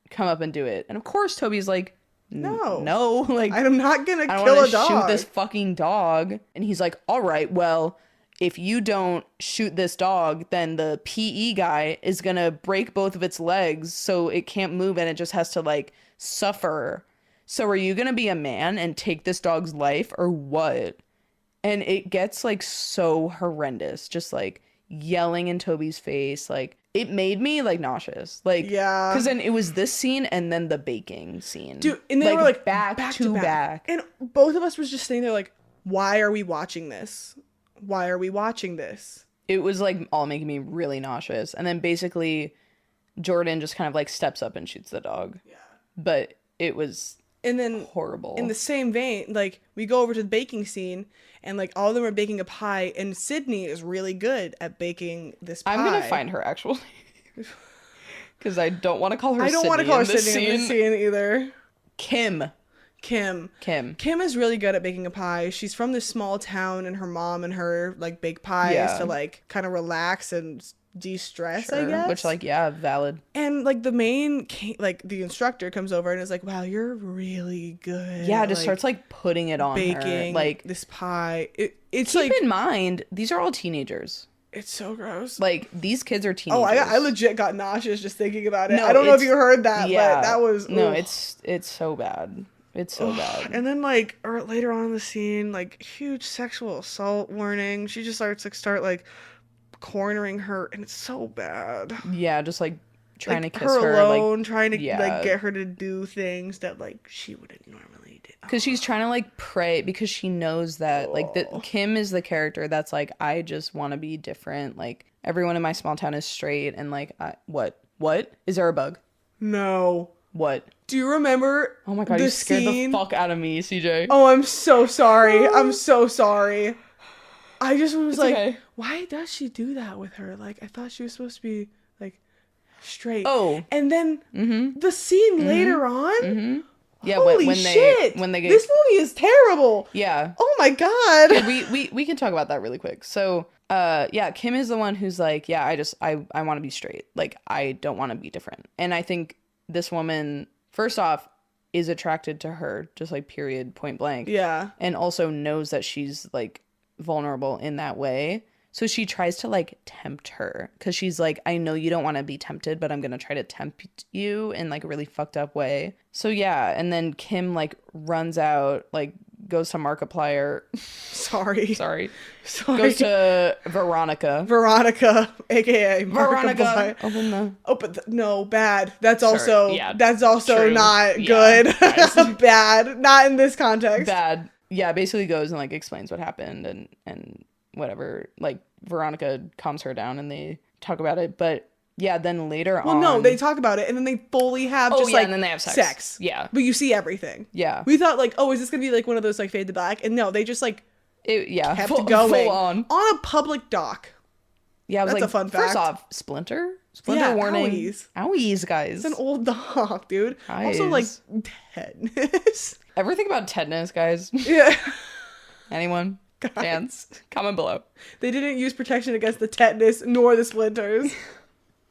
come up and do it. And of course, Toby's like, no, like I'm not gonna I don't kill want a to dog. shoot this fucking dog. And he's like, all right, well, if you don't shoot this dog, then the PE guy is gonna break both of its legs so it can't move and it just has to like suffer. So are you gonna be a man and take this dog's life or what? And it gets like so horrendous, just like yelling in Toby's face, like it made me like nauseous. Like, Yeah. because then it was this scene and then the baking scene. Dude, and they were like back to back. And both of us was just sitting there like, why are we watching this? Why are we watching this? It was like all making me really nauseous. And then basically Jordan just kind of like steps up and shoots the dog. Yeah. But it was and then horrible. In the same vein, like we go over to the baking scene and like all of them are baking a pie and Sydney is really good at baking this pie. I'm going to find her actually. Because I don't want to call her Sydney. I don't want to call her Sydney in this scene either. Kim is really good at baking a pie. She's from this small town and her mom and her like bake pies to like kind of relax and de-stress, I guess. Which like, yeah, valid. And like the the instructor comes over and is like, wow, you're really good. Yeah, just starts like putting it on baking her. Like this pie. It's keep in mind, these are all teenagers. It's so gross. Like these kids are teenagers. Oh, I legit got nauseous just thinking about it. No, I don't know if you heard that, but that was no, it's so bad. It's so bad. And then like or later on in the scene, like huge sexual assault warning. She just starts cornering her, and it's so bad. Yeah, just like trying to kiss her alone, like, trying to like get her to do things that like she wouldn't normally do. Because she's trying to like pray because she knows that like Kim is the character that's like, I just want to be different. Like everyone in my small town is straight, and like what is there a bug? No. What? Do you remember? Oh my god, you scared the fuck out of me, CJ. Oh, I'm so sorry. I'm so sorry. I just was like, why does she do that with her? Like, I thought she was supposed to be like straight. Oh, and then the scene later on. Yeah, holy shit! When they get... This movie is terrible. Yeah. Oh my god. Yeah, we can talk about that really quick. So, yeah, Kim is the one who's like, yeah, I want to be straight. Like, I don't want to be different. And I think this woman, first off, is attracted to her, just like period, point blank. Yeah. And also knows that she's like vulnerable in that way. So she tries to like tempt her because she's like, I know you don't want to be tempted, but I'm going to try to tempt you in like a really fucked up way. So yeah. And then Kim like runs out, like goes to Markiplier. Sorry. Goes to Veronica, aka Veronica. No, bad. That's also true. Not good. Bad. Not in this context. Bad. Yeah, basically goes and like explains what happened and whatever. Like Veronica calms her down and they talk about it. But yeah, then later on. Well, no, they talk about it and then they fully have and then they have sex. Yeah. But you see everything. Yeah. We thought like, oh, is this gonna be like one of those like fade to black? And no, they just like kept going full on a public dock. Yeah, I was that's like, a fun fact. First off, Splinter warning. Owies, guys. It's an old dog, dude. Eyes. Also, like, tetanus. Ever think about tetanus, guys? Yeah. Anyone? Fans? Comment below. They didn't use protection against the tetanus nor the splinters.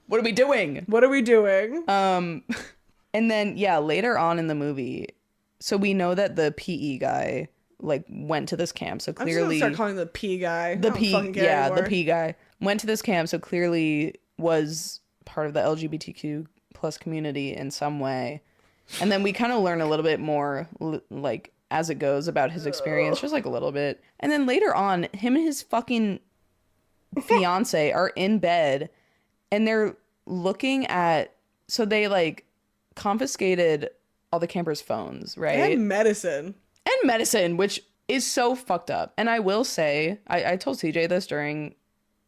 What are we doing? And then, yeah, later on in the movie, so we know that the PE guy, like, went to this camp, so clearly... I'm just gonna start calling the P guy. The P guy. Went to this camp, so clearly was part of the LGBTQ plus community in some way. And then we kind of learn a little bit more, like, as it goes about his experience, just like a little bit. And then later on, him and his fucking fiance are in bed, and they're looking at... So they, like, confiscated all the campers' phones, right? And medicine, which is so fucked up. And I will say, I told CJ this during...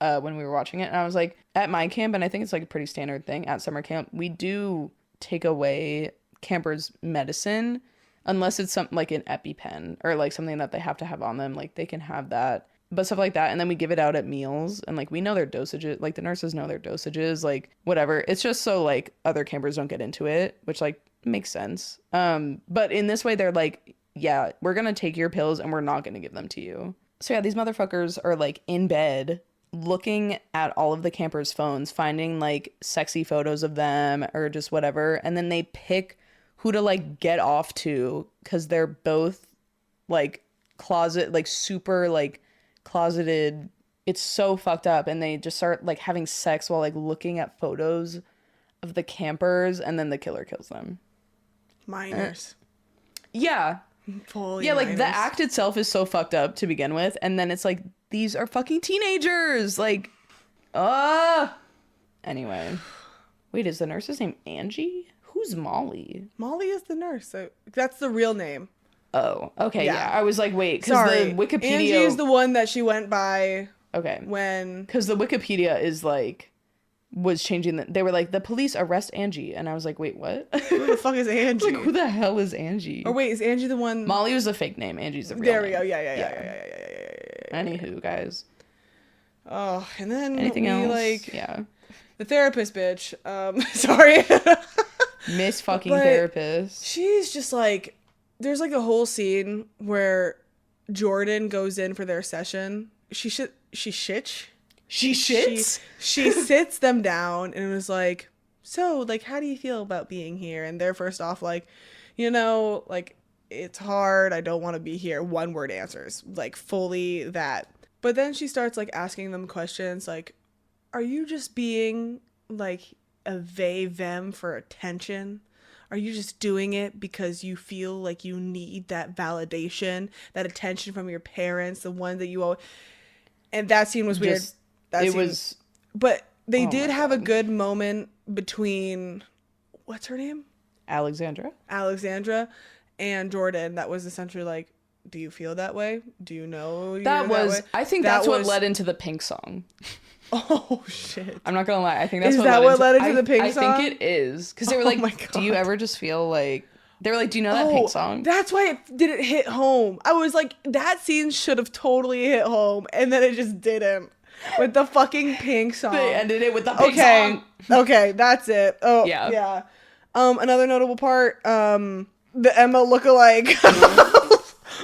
when we were watching it, and I was like, at my camp, and I think it's like a pretty standard thing at summer camp, we do take away campers' medicine unless it's something like an EpiPen or like something that they have to have on them. Like they can have that, but stuff like that. And then we give it out at meals, and like we know their dosages, like the nurses know their dosages, like whatever. It's just so like other campers don't get into it, which like makes sense. But in this way, they're like, yeah, we're gonna take your pills and we're not gonna give them to you. So yeah, these motherfuckers are like in bed looking at all of the campers' phones, finding like sexy photos of them or just whatever, and then they pick who to like get off to because they're both like super like closeted. It's so fucked up, and they just start like having sex while like looking at photos of the campers, and then the killer kills them. Minors. Yeah. Fully yeah, like minors. The act itself is so fucked up to begin with, and then it's like, these are fucking teenagers, like, Anyway. Wait, is the nurse's name Angie? Who's Molly? Molly is the nurse. So that's the real name. Oh, okay, Yeah. yeah. I was like, wait, because Sorry. the Wikipedia... Angie is the one that she went by Okay. when... Because the Wikipedia is like... was changing... They were like, the police arrest Angie. And I was like, wait, what? Who the fuck is Angie? Like, who the hell is Angie? Or wait, is Angie the one... Molly was a fake name. Angie's the real There we name. go. Yeah. Anywho, guys. Oh, and then Anything we, else? like... Yeah. The therapist bitch. Sorry. Miss fucking But therapist. she's just like... There's like a whole scene where Jordan goes in for their session. She shits? She shits? She sits them down and was like, so, like, how do you feel about being here? And they're first off like, you know, like, it's hard. I don't want to be here. One word answers. Like, fully that. But then she starts, like, asking them questions like, are you just being, like, a them for attention? Are you just doing it because you feel like you need that validation, that attention from your parents, the one that you always... And that scene was weird. But they did have a good moment between... What's her name? Alexandra and Jordan. That was essentially like, do you feel that way? Do you know you're that way? I think that's what led into the Pink song. Oh, shit. I'm not gonna lie. I think that's what led into the Pink song? I think it is. Because they were like, do you ever just feel like... They were like, do you know that Pink song? That's why it didn't hit home. I was like, that scene should have totally hit home. And then it just didn't. With the fucking Pink song. They ended it with the Pink song. Okay, that's it. Oh, yeah. Another notable part, the Emma lookalike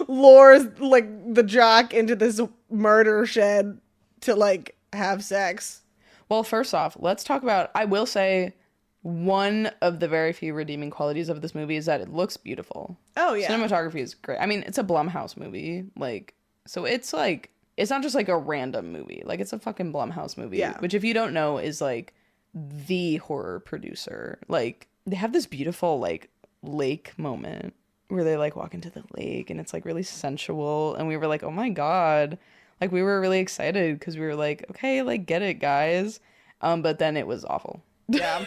lures, like, the jock into this murder shed to, like, have sex. Well, first off, let's talk about... I will say... One of the very few redeeming qualities of this movie is that it looks beautiful. Oh, yeah. Cinematography is great. I mean, it's a Blumhouse movie. Like, so it's like, it's not just like a random movie. Like, it's a fucking Blumhouse movie. Yeah. Which, if you don't know, is like the horror producer. Like, they have this beautiful, like, lake moment where they, like, walk into the lake and it's, like, really sensual. And we were like, oh my God. Like, we were really excited because we were like, okay, like, get it, guys. But then it was awful. Yeah.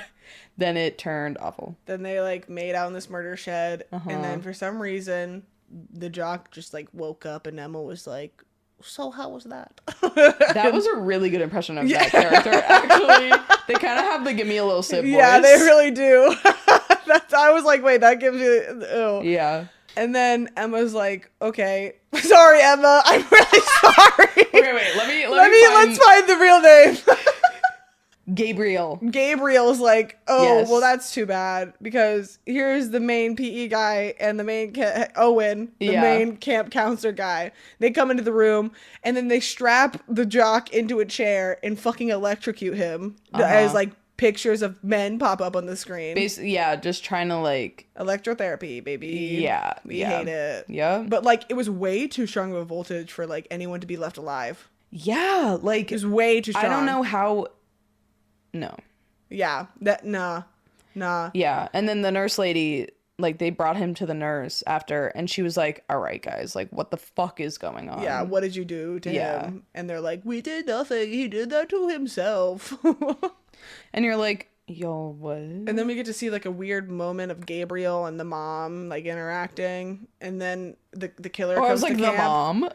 Then it turned awful. Then they, like, made out in this murder shed. And then for some reason, the jock just, like, woke up and Emma was like, so how was that? That was a really good impression of that character, actually. They kind of have the give me a little sip voice. Yeah, they really do. I was like, wait, that gives you... Ew. Yeah. And then Emma's like, okay. Sorry, Emma. I'm really sorry. Wait. Let's find the real name. Gabriel's like, yes. Well, that's too bad because here's the main PE guy and the main Owen, the main camp counselor guy. They come into the room and then they strap the jock into a chair and fucking electrocute him as like pictures of men pop up on the screen. Basically, yeah, just trying to like electrotherapy, baby. Yeah, we hate it. Yeah, but like it was way too strong of a voltage for like anyone to be left alive. Yeah, like it was way too strong. I don't know how. No. Yeah. Nah. Yeah. And then the nurse lady, like, they brought him to the nurse after, and she was like, all right, guys, like, what the fuck is going on? Yeah, what did you do to him? And they're like, we did nothing. He did that to himself. And you're like, yo, what? And then we get to see, like, a weird moment of Gabriel and the mom, like, interacting. And then the killer comes to camp. the mom?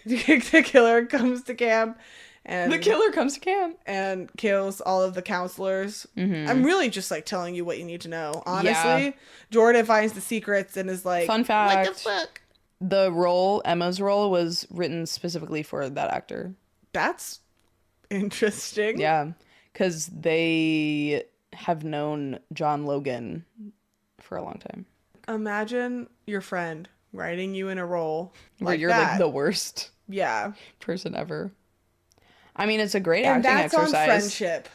The killer comes to camp. And the killer comes to camp and kills all of the counselors. Mm-hmm. I'm really just like telling you what you need to know. Honestly, Jordan finds the secrets and is like, fun fact. What the fuck? The role, Emma's role, was written specifically for that actor. That's interesting. Yeah, because they have known John Logan for a long time. Imagine your friend writing you in a role where you're like the worst person ever. I mean, it's a great acting exercise. And that's on friendship.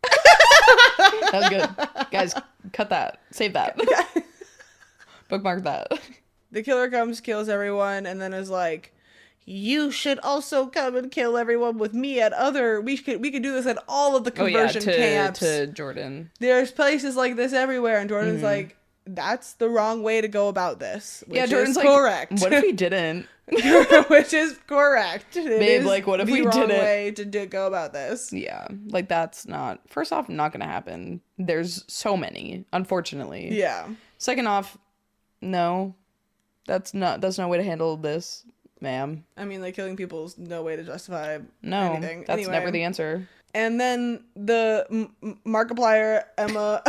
That was good. Guys, cut that. Save that. Bookmark that. The killer comes, kills everyone, and then is like, you should also come and kill everyone with me at other... We could do this at all of the conversion camps. To Jordan. There's places like this everywhere. And Jordan's like, that's the wrong way to go about this. Which Yeah, Jordan's is like, correct. what if we didn't? Which is correct. It Babe, is like, what if the we wrong didn't? way to go about this. Yeah, like, that's not, first off, not gonna happen. There's so many, unfortunately. Yeah. Second off, no, that's no way to handle this, ma'am. I mean, like, killing people is no way to justify No, anything. that's Anyway. never the answer. And then the Markiplier, Emma,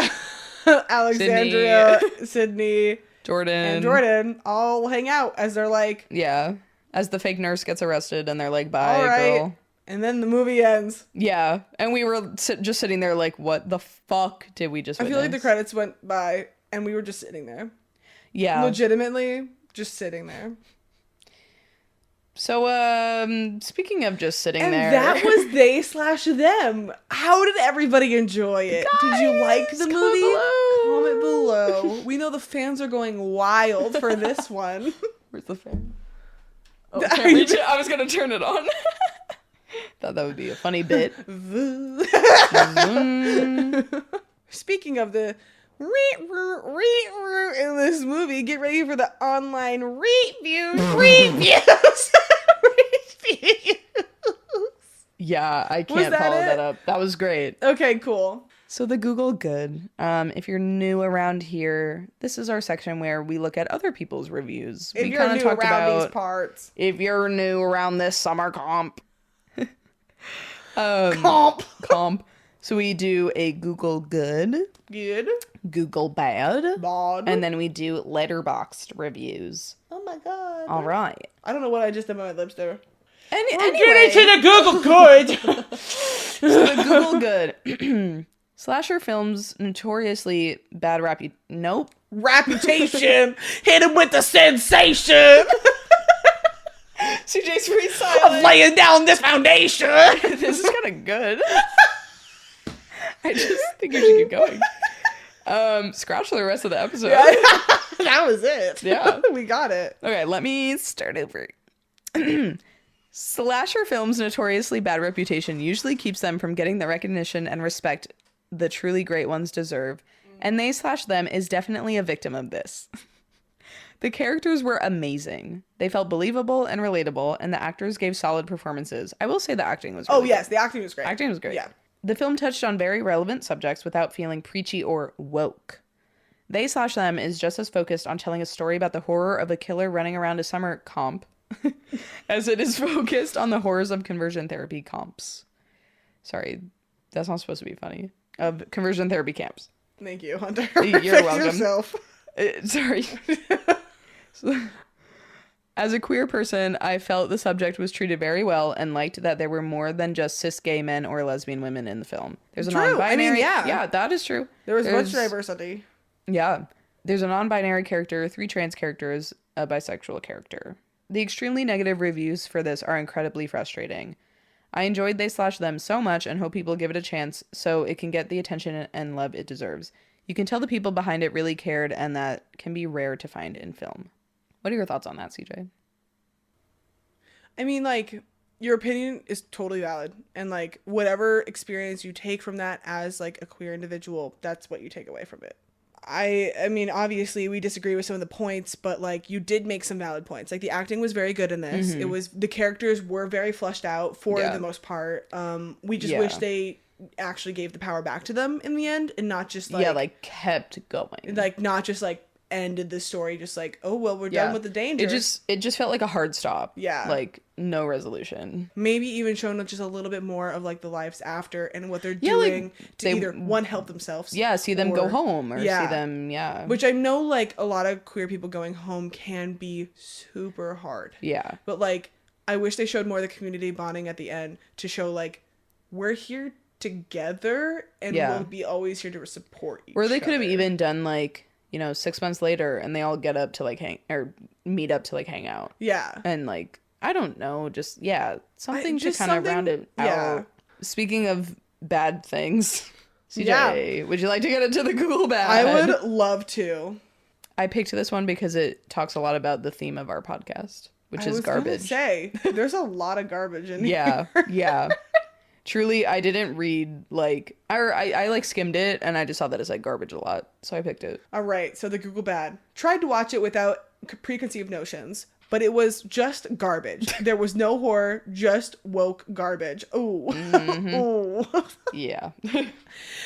Alexandria, Sydney, and Jordan all hang out as they're like, Yeah, as the fake nurse gets arrested and they're like, bye, all right. girl. And then the movie ends. Yeah, and we were just sitting there like, what the fuck did we just I witness? feel like the credits went by and we were just sitting there. Yeah. Legitimately just sitting there. So, speaking of just sitting And there. that was they/them. How did everybody enjoy it? Did you like the movie? Comment below. We know the fans are going wild for this one. Where's the fan? Oh, I can't reach it. I was going to turn it on. Thought that would be a funny bit. Speaking of the in this movie, get ready for the online reviews. Yeah, I can't follow that up. That was great. Okay, cool. So the Google Good. If you're new around here, this is our section where we look at other people's reviews. If we you're new around these parts. If you're new around this summer comp. Comp. So we do a Google Good. Good. Google Bad. Bod. And then we do letterboxed reviews. Oh my god. All right. I don't know what I just did with my lips there. Anyway. Get into the Google Good. So the Google Good. Slasher films notoriously bad Nope. Reputation. Hit him with the sensation. CJ's free Of silent. laying down this foundation. This is kind of good. I just think you should keep going. Scratch the rest of the episode. That was it. Yeah. We got it. Okay, let me start over. Slasher films' notoriously bad reputation usually keeps them from getting the recognition and respect the truly great ones deserve, and they/them is definitely a victim of this. The characters were amazing. They felt believable and relatable, and the actors gave solid performances. I will say the acting was really Yes, the acting was great. Acting was great. Yeah. The film touched on very relevant subjects without feeling preachy or woke. They/them is just as focused on telling a story about the horror of a killer running around a summer comp as it is focused on the horrors of conversion therapy comps. Sorry, that's not supposed to be funny. Of conversion therapy camps. Thank you, Hunter. You're welcome. Yourself. Sorry. As a queer person, I felt the subject was treated very well and liked that there were more than just cis gay men or lesbian women in the film. There's a non-binary. I mean, yeah. Yeah, that is true. There's much diversity. Yeah. There's a non-binary character, 3 trans characters, a bisexual character. The extremely negative reviews for this are incredibly frustrating. I enjoyed they/them so much and hope people give it a chance so it can get the attention and love it deserves. You can tell the people behind it really cared, and that can be rare to find in film. What are your thoughts on that, CJ? I mean, like, your opinion is totally valid. And, like, whatever experience you take from that as, like, a queer individual, that's what you take away from it. I mean, obviously, we disagree with some of the points, but, like, you did make some valid points. Like, the acting was very good in this. Mm-hmm. It was, the characters were very fleshed out for the most part. We just wish they actually gave the power back to them in the end and not just, like... kept going. Like, not just, like, ended the story just like, oh, well, we're done with the danger. It just felt like a hard stop. Yeah. Like, no resolution. Maybe even showing just a little bit more of, like, the lives after and what they're doing to either, one, help themselves. Yeah, see them go home or see them, Which I know, like, a lot of queer people going home can be super hard. Yeah. But, like, I wish they showed more of the community bonding at the end to show, like, we're here together and we'll be always here to support each other. Or they could have even done, like, 6 months later and they all get up to, like, meet up to, like, hang out. Yeah. And, like, I don't know, just, something to kind of round it out. Speaking of bad things, CJ, would you like to get into the Google Bad? I would love to. I picked this one because it talks a lot about the theme of our podcast, which is garbage. I was gonna say, there's a lot of garbage in here. Yeah. Truly, I didn't read, like, I like skimmed it, and I just saw that it's like garbage a lot, so I picked it. All right, so the Google Bad. Tried to watch it without preconceived notions, but it was just garbage. There was no horror, just woke garbage. Ooh. Ooh. Yeah.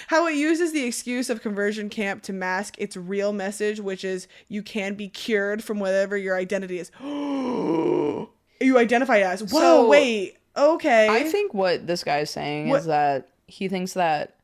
How it uses the excuse of conversion camp to mask its real message, which is you can be cured from whatever your identity is. You identify as. Whoa, So, wait. Okay. I think what this guy is saying is that he thinks that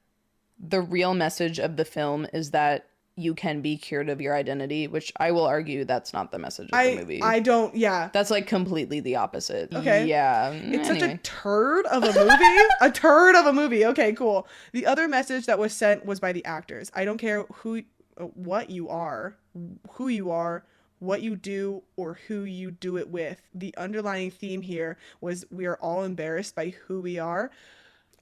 the real message of the film is that you can be cured of your identity, which I will argue that's not the message of the movie. I don't, yeah. That's like completely the opposite. Okay. Yeah. It's such a turd of a movie. A turd of a movie. Okay, cool. The other message that was sent was by the actors. I don't care what you are, who you are, what you do, or who you do it with. The underlying theme here was we are all embarrassed by who we are.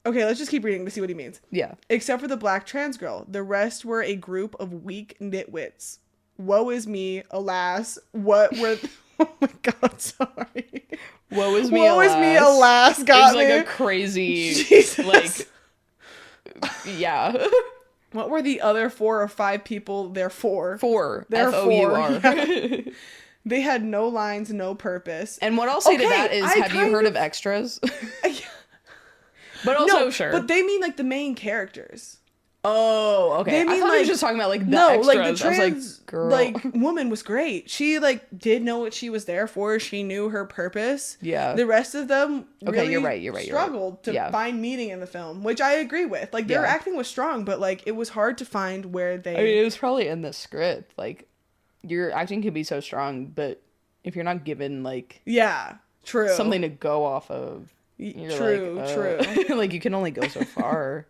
Okay, let's just keep reading to see what he means. Yeah. Except for the black trans girl. The rest were a group of weak nitwits. Woe is me, alas. What were... Oh my god, sorry. Woe is me, Woe alas. is me, alas, got It's me. like a crazy, Jesus. like, yeah. What were the other 4 or 5 people there for? They're F-O-U-R. Yeah. They had no lines, no purpose. And what I'll say to Okay, that is, I have you kind heard of extras? Yeah. But also, No, sure. but they mean like the main characters. Oh, okay. They I mean, thought he was like- just talking about like the No, extras. like the I was trans like, girl. like woman was great. She like did know what she was there for. She knew her purpose. Yeah. The rest of them Okay, really you're right, you're right. struggled to Yeah. find meaning in the film, which I agree with. Like their Yeah. acting was strong, but like it was hard to find where they I mean, it was probably in the script. Like, your acting can be so strong, but if you're not given like Yeah, true. something to go off of, you're True, like, true. like you can only go so far.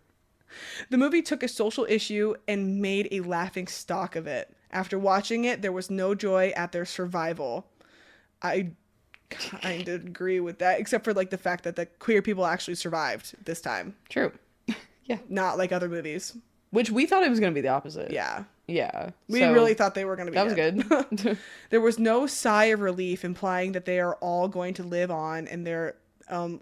The movie took a social issue and made a laughing stock of it. After watching it, there was no joy at their survival. I kind of agree with that, except for like the fact that the queer people actually survived this time, True. Yeah. not like other movies. Which we thought it was gonna be the opposite. Yeah. Yeah. We So, really thought they were going to be that was dead. good. There was no sigh of relief, implying that they are all going to live on and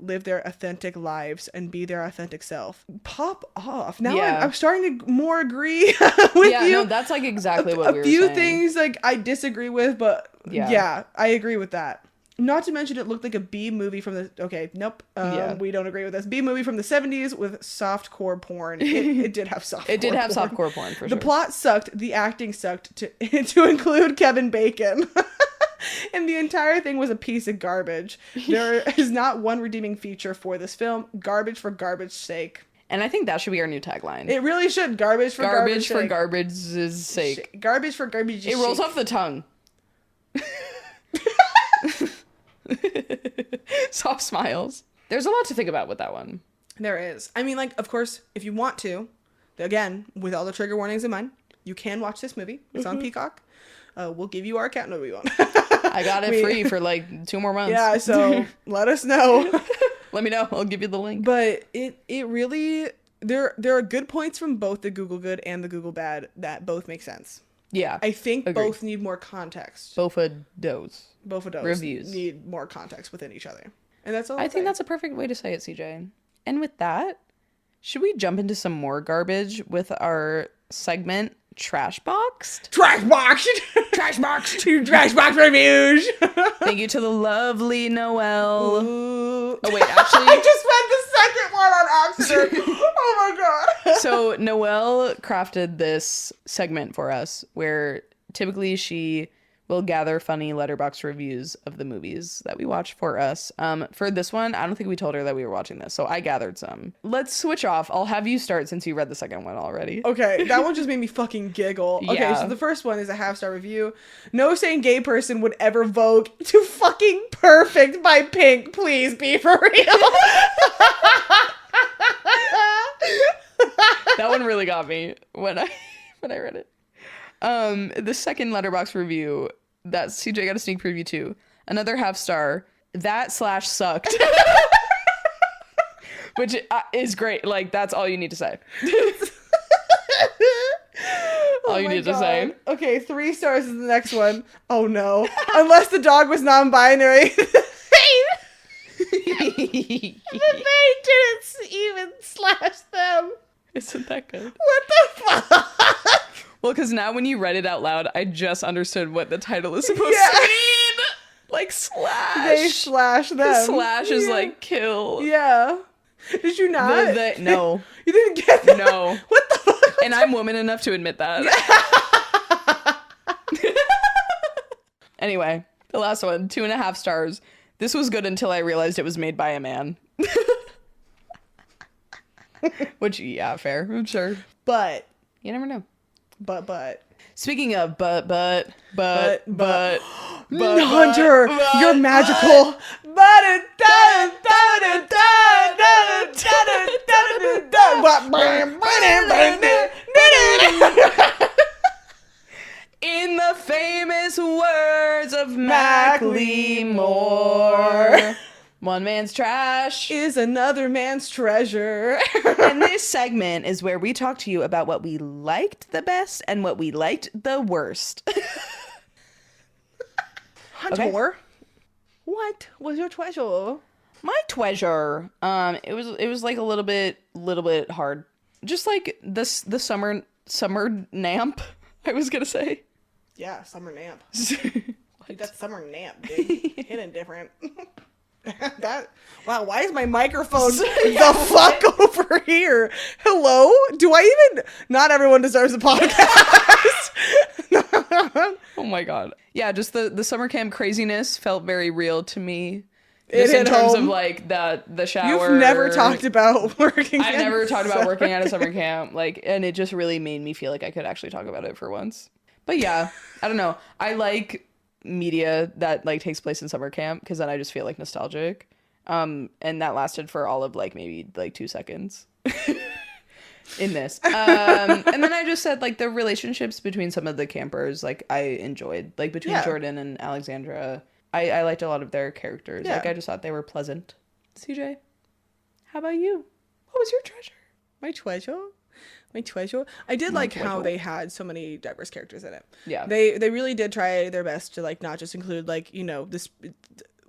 live their authentic lives and be their authentic self. Pop off. Now Yeah. I'm starting to more agree with Yeah, you. no, that's like exactly what we A were few saying. things like I disagree with, but Yeah. yeah, I agree with that. Not to mention it looked like a B movie from the... Okay, nope. Yeah. We don't agree with this. B movie from the 70s with softcore porn. It did have softcore It did have porn. softcore porn for The sure. plot sucked. The acting sucked to include Kevin Bacon. And the entire thing was a piece of garbage. There is not one redeeming feature for this film. Garbage for garbage's sake. And I think that should be our new tagline. It really should. Garbage for Garbage for sake. garbage's sake. Garbage for garbage's It rolls sake. off the tongue. Soft smiles. There's a lot to think about with that one. There is. I mean, like, of course, if you want to, again, with all the trigger warnings in mind, you can watch this movie. It's on Peacock. We'll give you our account number you want. I got it free for like 2 more months. Yeah, so let us know. Let me know. I'll give you the link. But it really there are good points from both the Google Good and the Google Bad that both make sense. Yeah. I think Agreed. both need more context. Both of those. Both of those Reviews. need more context within each other. And that's all I think that's a perfect way to say it, CJ. And with that, should we jump into some more garbage with our segment Trash Boxed? Trash Box! Trash Box! Trash Box reviews! Thank you to the lovely Noelle. Ooh. Oh, wait, actually... I just read the second one on accident. Oh my god. So Noelle crafted this segment for us where typically she will gather funny letterbox reviews of the movies that we watch for us. For this one, I don't think we told her that we were watching this, so I gathered some. Let's switch off. I'll have you start since you read the second one already. Okay, that one just made me fucking giggle. Okay, Yeah. so the first one is a 5-star review. No sane gay person would ever vote to fucking Perfect by Pink. Please be for real. That one really got me when I read it. The second letterbox review that CJ got a sneak preview to, another 5-star. That / sucked. Which is great. Like, that's all you need to say. All you my need to say. God. Okay, 3 stars is the next one. Oh no. Unless the dog was non-binary. They didn't even slash them. Isn't that good? What the fuck? Well, because now when you read it out loud, I just understood what the title is supposed Yeah. to mean. Like slash. They slash them. Slash is Yeah. like kill. Yeah. Did you not? No. You didn't get that? No. What the fuck? And I'm woman enough to admit that. Anyway, the last one, 2.5 stars. This was good until I realized it was made by a man. Which, yeah, fair. I'm sure. But. You never know. But. Speaking of but. Hunter, you're magical. In the famous words of Macklemore, one man's trash Is another man's treasure. And this segment is where we talk to you about what we liked the best and what we liked the worst. Hunter, Okay. what was your treasure? My treasure, it was like a little bit hard. Just like the summer namp, I was gonna say. Yeah, summer namp. Dude, that's summer namp, dude. Hitting different. Wow, why is my microphone the fuck over here? Hello? Do I even... Not everyone deserves a podcast. Oh my god. Yeah, just the summer camp craziness felt very real to me. It Just in hit terms home. of like the shower. You've never talked about working I've never talked about working at a summer summer camp. Like, and it just really made me feel like I could actually talk about it for once. But yeah, I don't know. I like media that like takes place in summer camp because then I just feel like nostalgic. And that lasted for all of like maybe like 2 seconds in this. And then I just said like the relationships between some of the campers, like I enjoyed, like between Yeah. Jordan and Alexandra. I liked a lot of their characters. Yeah. Like I just thought they were pleasant. CJ, how about you? What was your treasure? My treasure? My treasure? I did like how treasure. they had so many diverse characters in it. Yeah. They really did try their best to like not just include like, you know, this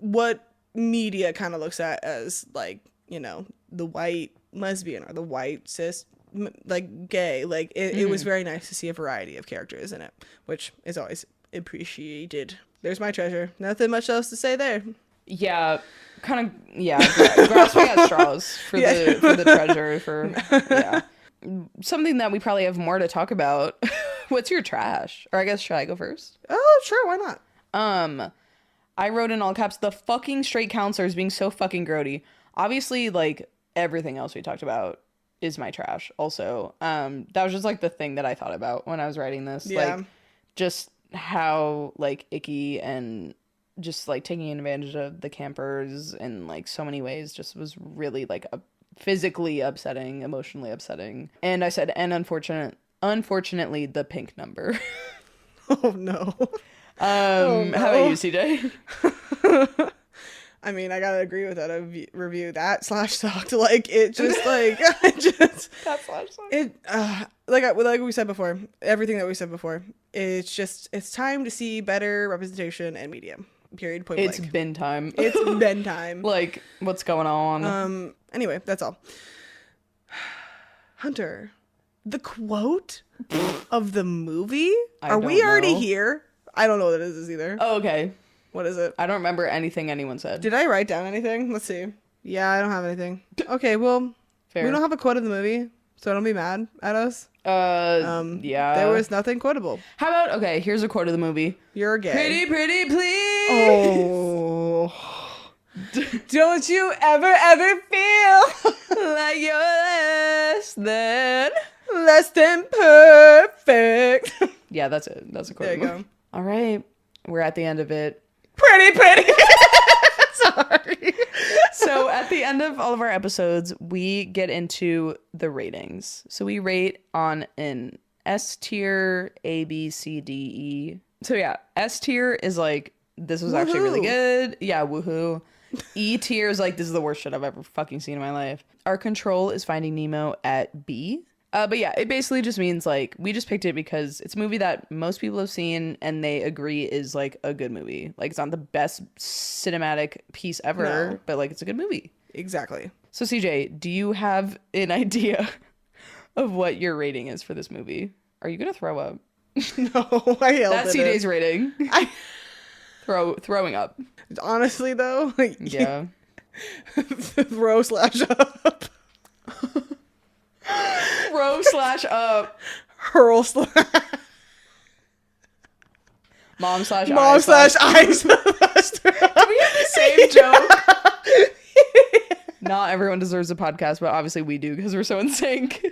what media kind of looks at as like, you know, the white lesbian or the white cis like gay. Like it was very nice to see a variety of characters in it, which is always appreciated. There's my treasure. Nothing much else to say there. Yeah, kind of. Yeah, grasping at straws for Yeah. the treasure. Yeah, something that we probably have more to talk about. What's your trash? Or I guess should I go first? Oh, sure, why not? I wrote in all caps the fucking straight counselors being so fucking grody. Obviously, like everything else we talked about is my trash. Also, that was just like the thing that I thought about when I was writing this. Yeah. Like, just how like icky and just like taking advantage of the campers in like so many ways just was really like physically upsetting, emotionally upsetting. And I said, and unfortunately the pink number. Oh no. How about you, CJ? I mean, I gotta agree with that review. That slash sucked. Like it just like That slash sucked. it like we said before, everything that we said before. It's time to see better representation and media. Period. Point It's blank. been time. It's been time. Like, what's going on? Anyway, that's all. Hunter, the quote of the movie. Are we don't already know. here? I don't know what it is either. Oh, okay. What is it? I don't remember anything anyone said. Did I write down anything? Let's see. Yeah, I don't have anything. Okay, well, Fair. we don't have a quote of the movie, so don't be mad at us. Yeah. There was nothing quotable. How about, okay, here's a quote of the movie. You're gay. Pretty, pretty, please. Oh. Don't you ever feel Like you're less than perfect? Yeah, that's it. That's a quote. There of you the movie. go. All right. We're at the end of it. Pretty. Sorry. So at the end of all of our episodes, we get into the ratings. So we rate on an S tier, A, B, C, D, E. So yeah, S tier is like, this was actually really Woohoo. good. Yeah, woohoo. E tier is like, this is the worst shit I've ever fucking seen in my life. Our control is Finding Nemo at B. But yeah, it basically just means like, we just picked it because it's a movie that most people have seen and they agree is like a good movie. Like, it's not the best cinematic piece ever, No. but like, it's a good movie. Exactly. So CJ, do you have an idea of what your rating is for this movie? Are you gonna throw up? No, I held That's it CJ's in. rating. Throwing up. Honestly, though, like, Yeah. throw/up. Throw/up. Hurl/ Mom/I/. Mom/ice. Do we have the same joke? Not everyone deserves a podcast, but obviously we do because we're so in sync.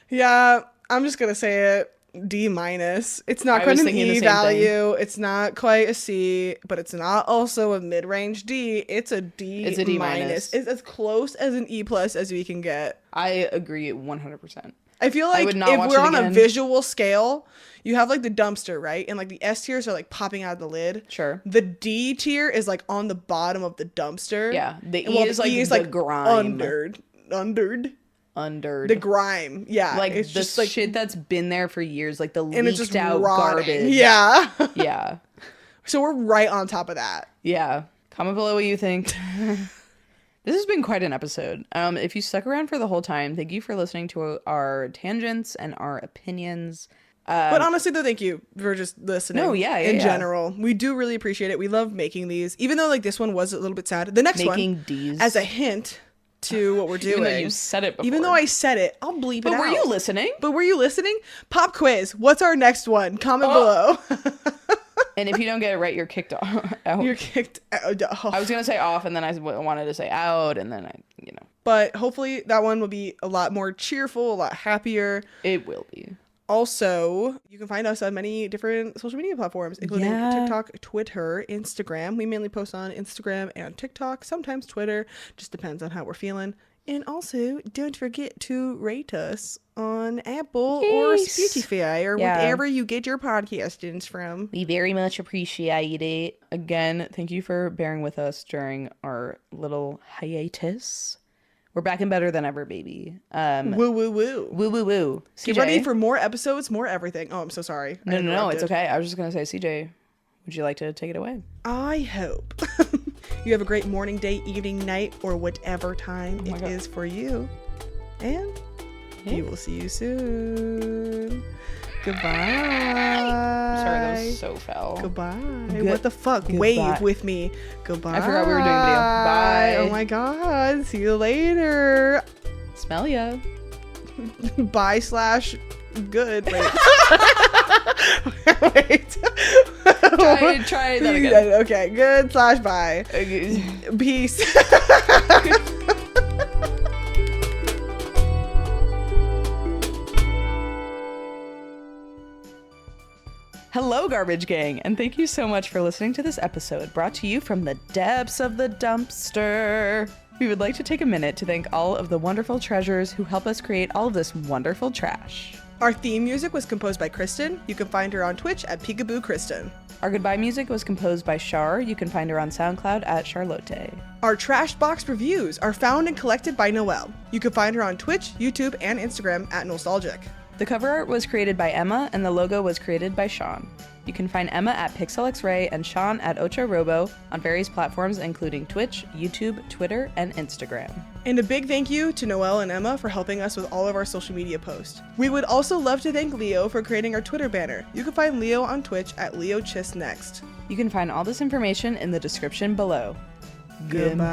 Yeah, I'm just gonna say it. D-. It's not I quite was an thinking the E same value. It's not quite a C, but it's not also a mid-range D. It's a D-. It's a D-. It's as close as an E+ as we can get. I agree 100%. I feel like would not if watch we're it on a again. visual scale, you have like the dumpster, right? And like the S tiers are like popping out of the lid. Sure. The D tier is like on the bottom of the dumpster. Yeah. The And E is like the grime. Under the grime. Yeah. Like it's the just like shit that's been there for years, like the and it's leaked just out rotting. garbage. Yeah. Yeah. So we're right on top of that. Yeah. Comment below what you think. This has been quite an episode. If you stuck around for the whole time, thank you for listening to our tangents and our opinions. But honestly, though, thank you for just listening. No, yeah, in yeah. general, we do really appreciate it. We love making these, even though like this one was a little bit sad. The next Making one, D's. as a hint to what we're doing. Even though you said it before. Even though I said it, I'll bleep it But out. were you listening? But were you listening? Pop quiz. What's our next one? Comment below. And if you don't get it right, you're kicked off. Out. You're kicked out. I was gonna say off, and then I wanted to say out, and then But hopefully that one will be a lot more cheerful, a lot happier. it will be. Also, you can find us on many different social media platforms, including TikTok, Twitter, Instagram. We mainly post on Instagram and TikTok, sometimes Twitter. Just depends on how we're feeling. And also, don't forget to rate us on Apple or Yes. Spotify or Yeah. wherever you get your podcastings from. We very much appreciate it. Again, thank you for bearing with us during our little hiatus. We're back and better than ever, baby. Woo, woo, woo. Woo, woo, woo. Get ready for more episodes, more everything. Oh, I'm so sorry. I No, it's interrupted. okay. I was just going to say, CJ, would you like to take it away? I hope you have a great morning, day, evening, night, or whatever time it is for you. And we will see you soon. Goodbye. Sorry, that was so foul. Goodbye. What the fuck? Goodbye. Wave with me. Goodbye. I forgot we were doing video. Bye. Oh my god. See you later. Smell ya. Bye/good. Wait. Wait. Try that again. Okay. Good/bye. Okay. Peace. Hello, Garbage Gang, and thank you so much for listening to this episode brought to you from the depths of the dumpster. We would like to take a minute to thank all of the wonderful treasures who help us create all of this wonderful trash. Our theme music was composed by Kristen. You can find her on Twitch at Peekaboo Kristen. Our goodbye music was composed by Char. You can find her on SoundCloud at Charlotte. Our Trash Box reviews are found and collected by Noelle. You can find her on Twitch, YouTube, and Instagram at Nostalgic. The cover art was created by Emma, and the logo was created by Sean. You can find Emma at PixelXray and Sean at Ocho Robo on various platforms including Twitch, YouTube, Twitter, and Instagram. And a big thank you to Noelle and Emma for helping us with all of our social media posts. We would also love to thank Leo for creating our Twitter banner. You can find Leo on Twitch at LeoChissNext. You can find all this information in the description below. Goodbye.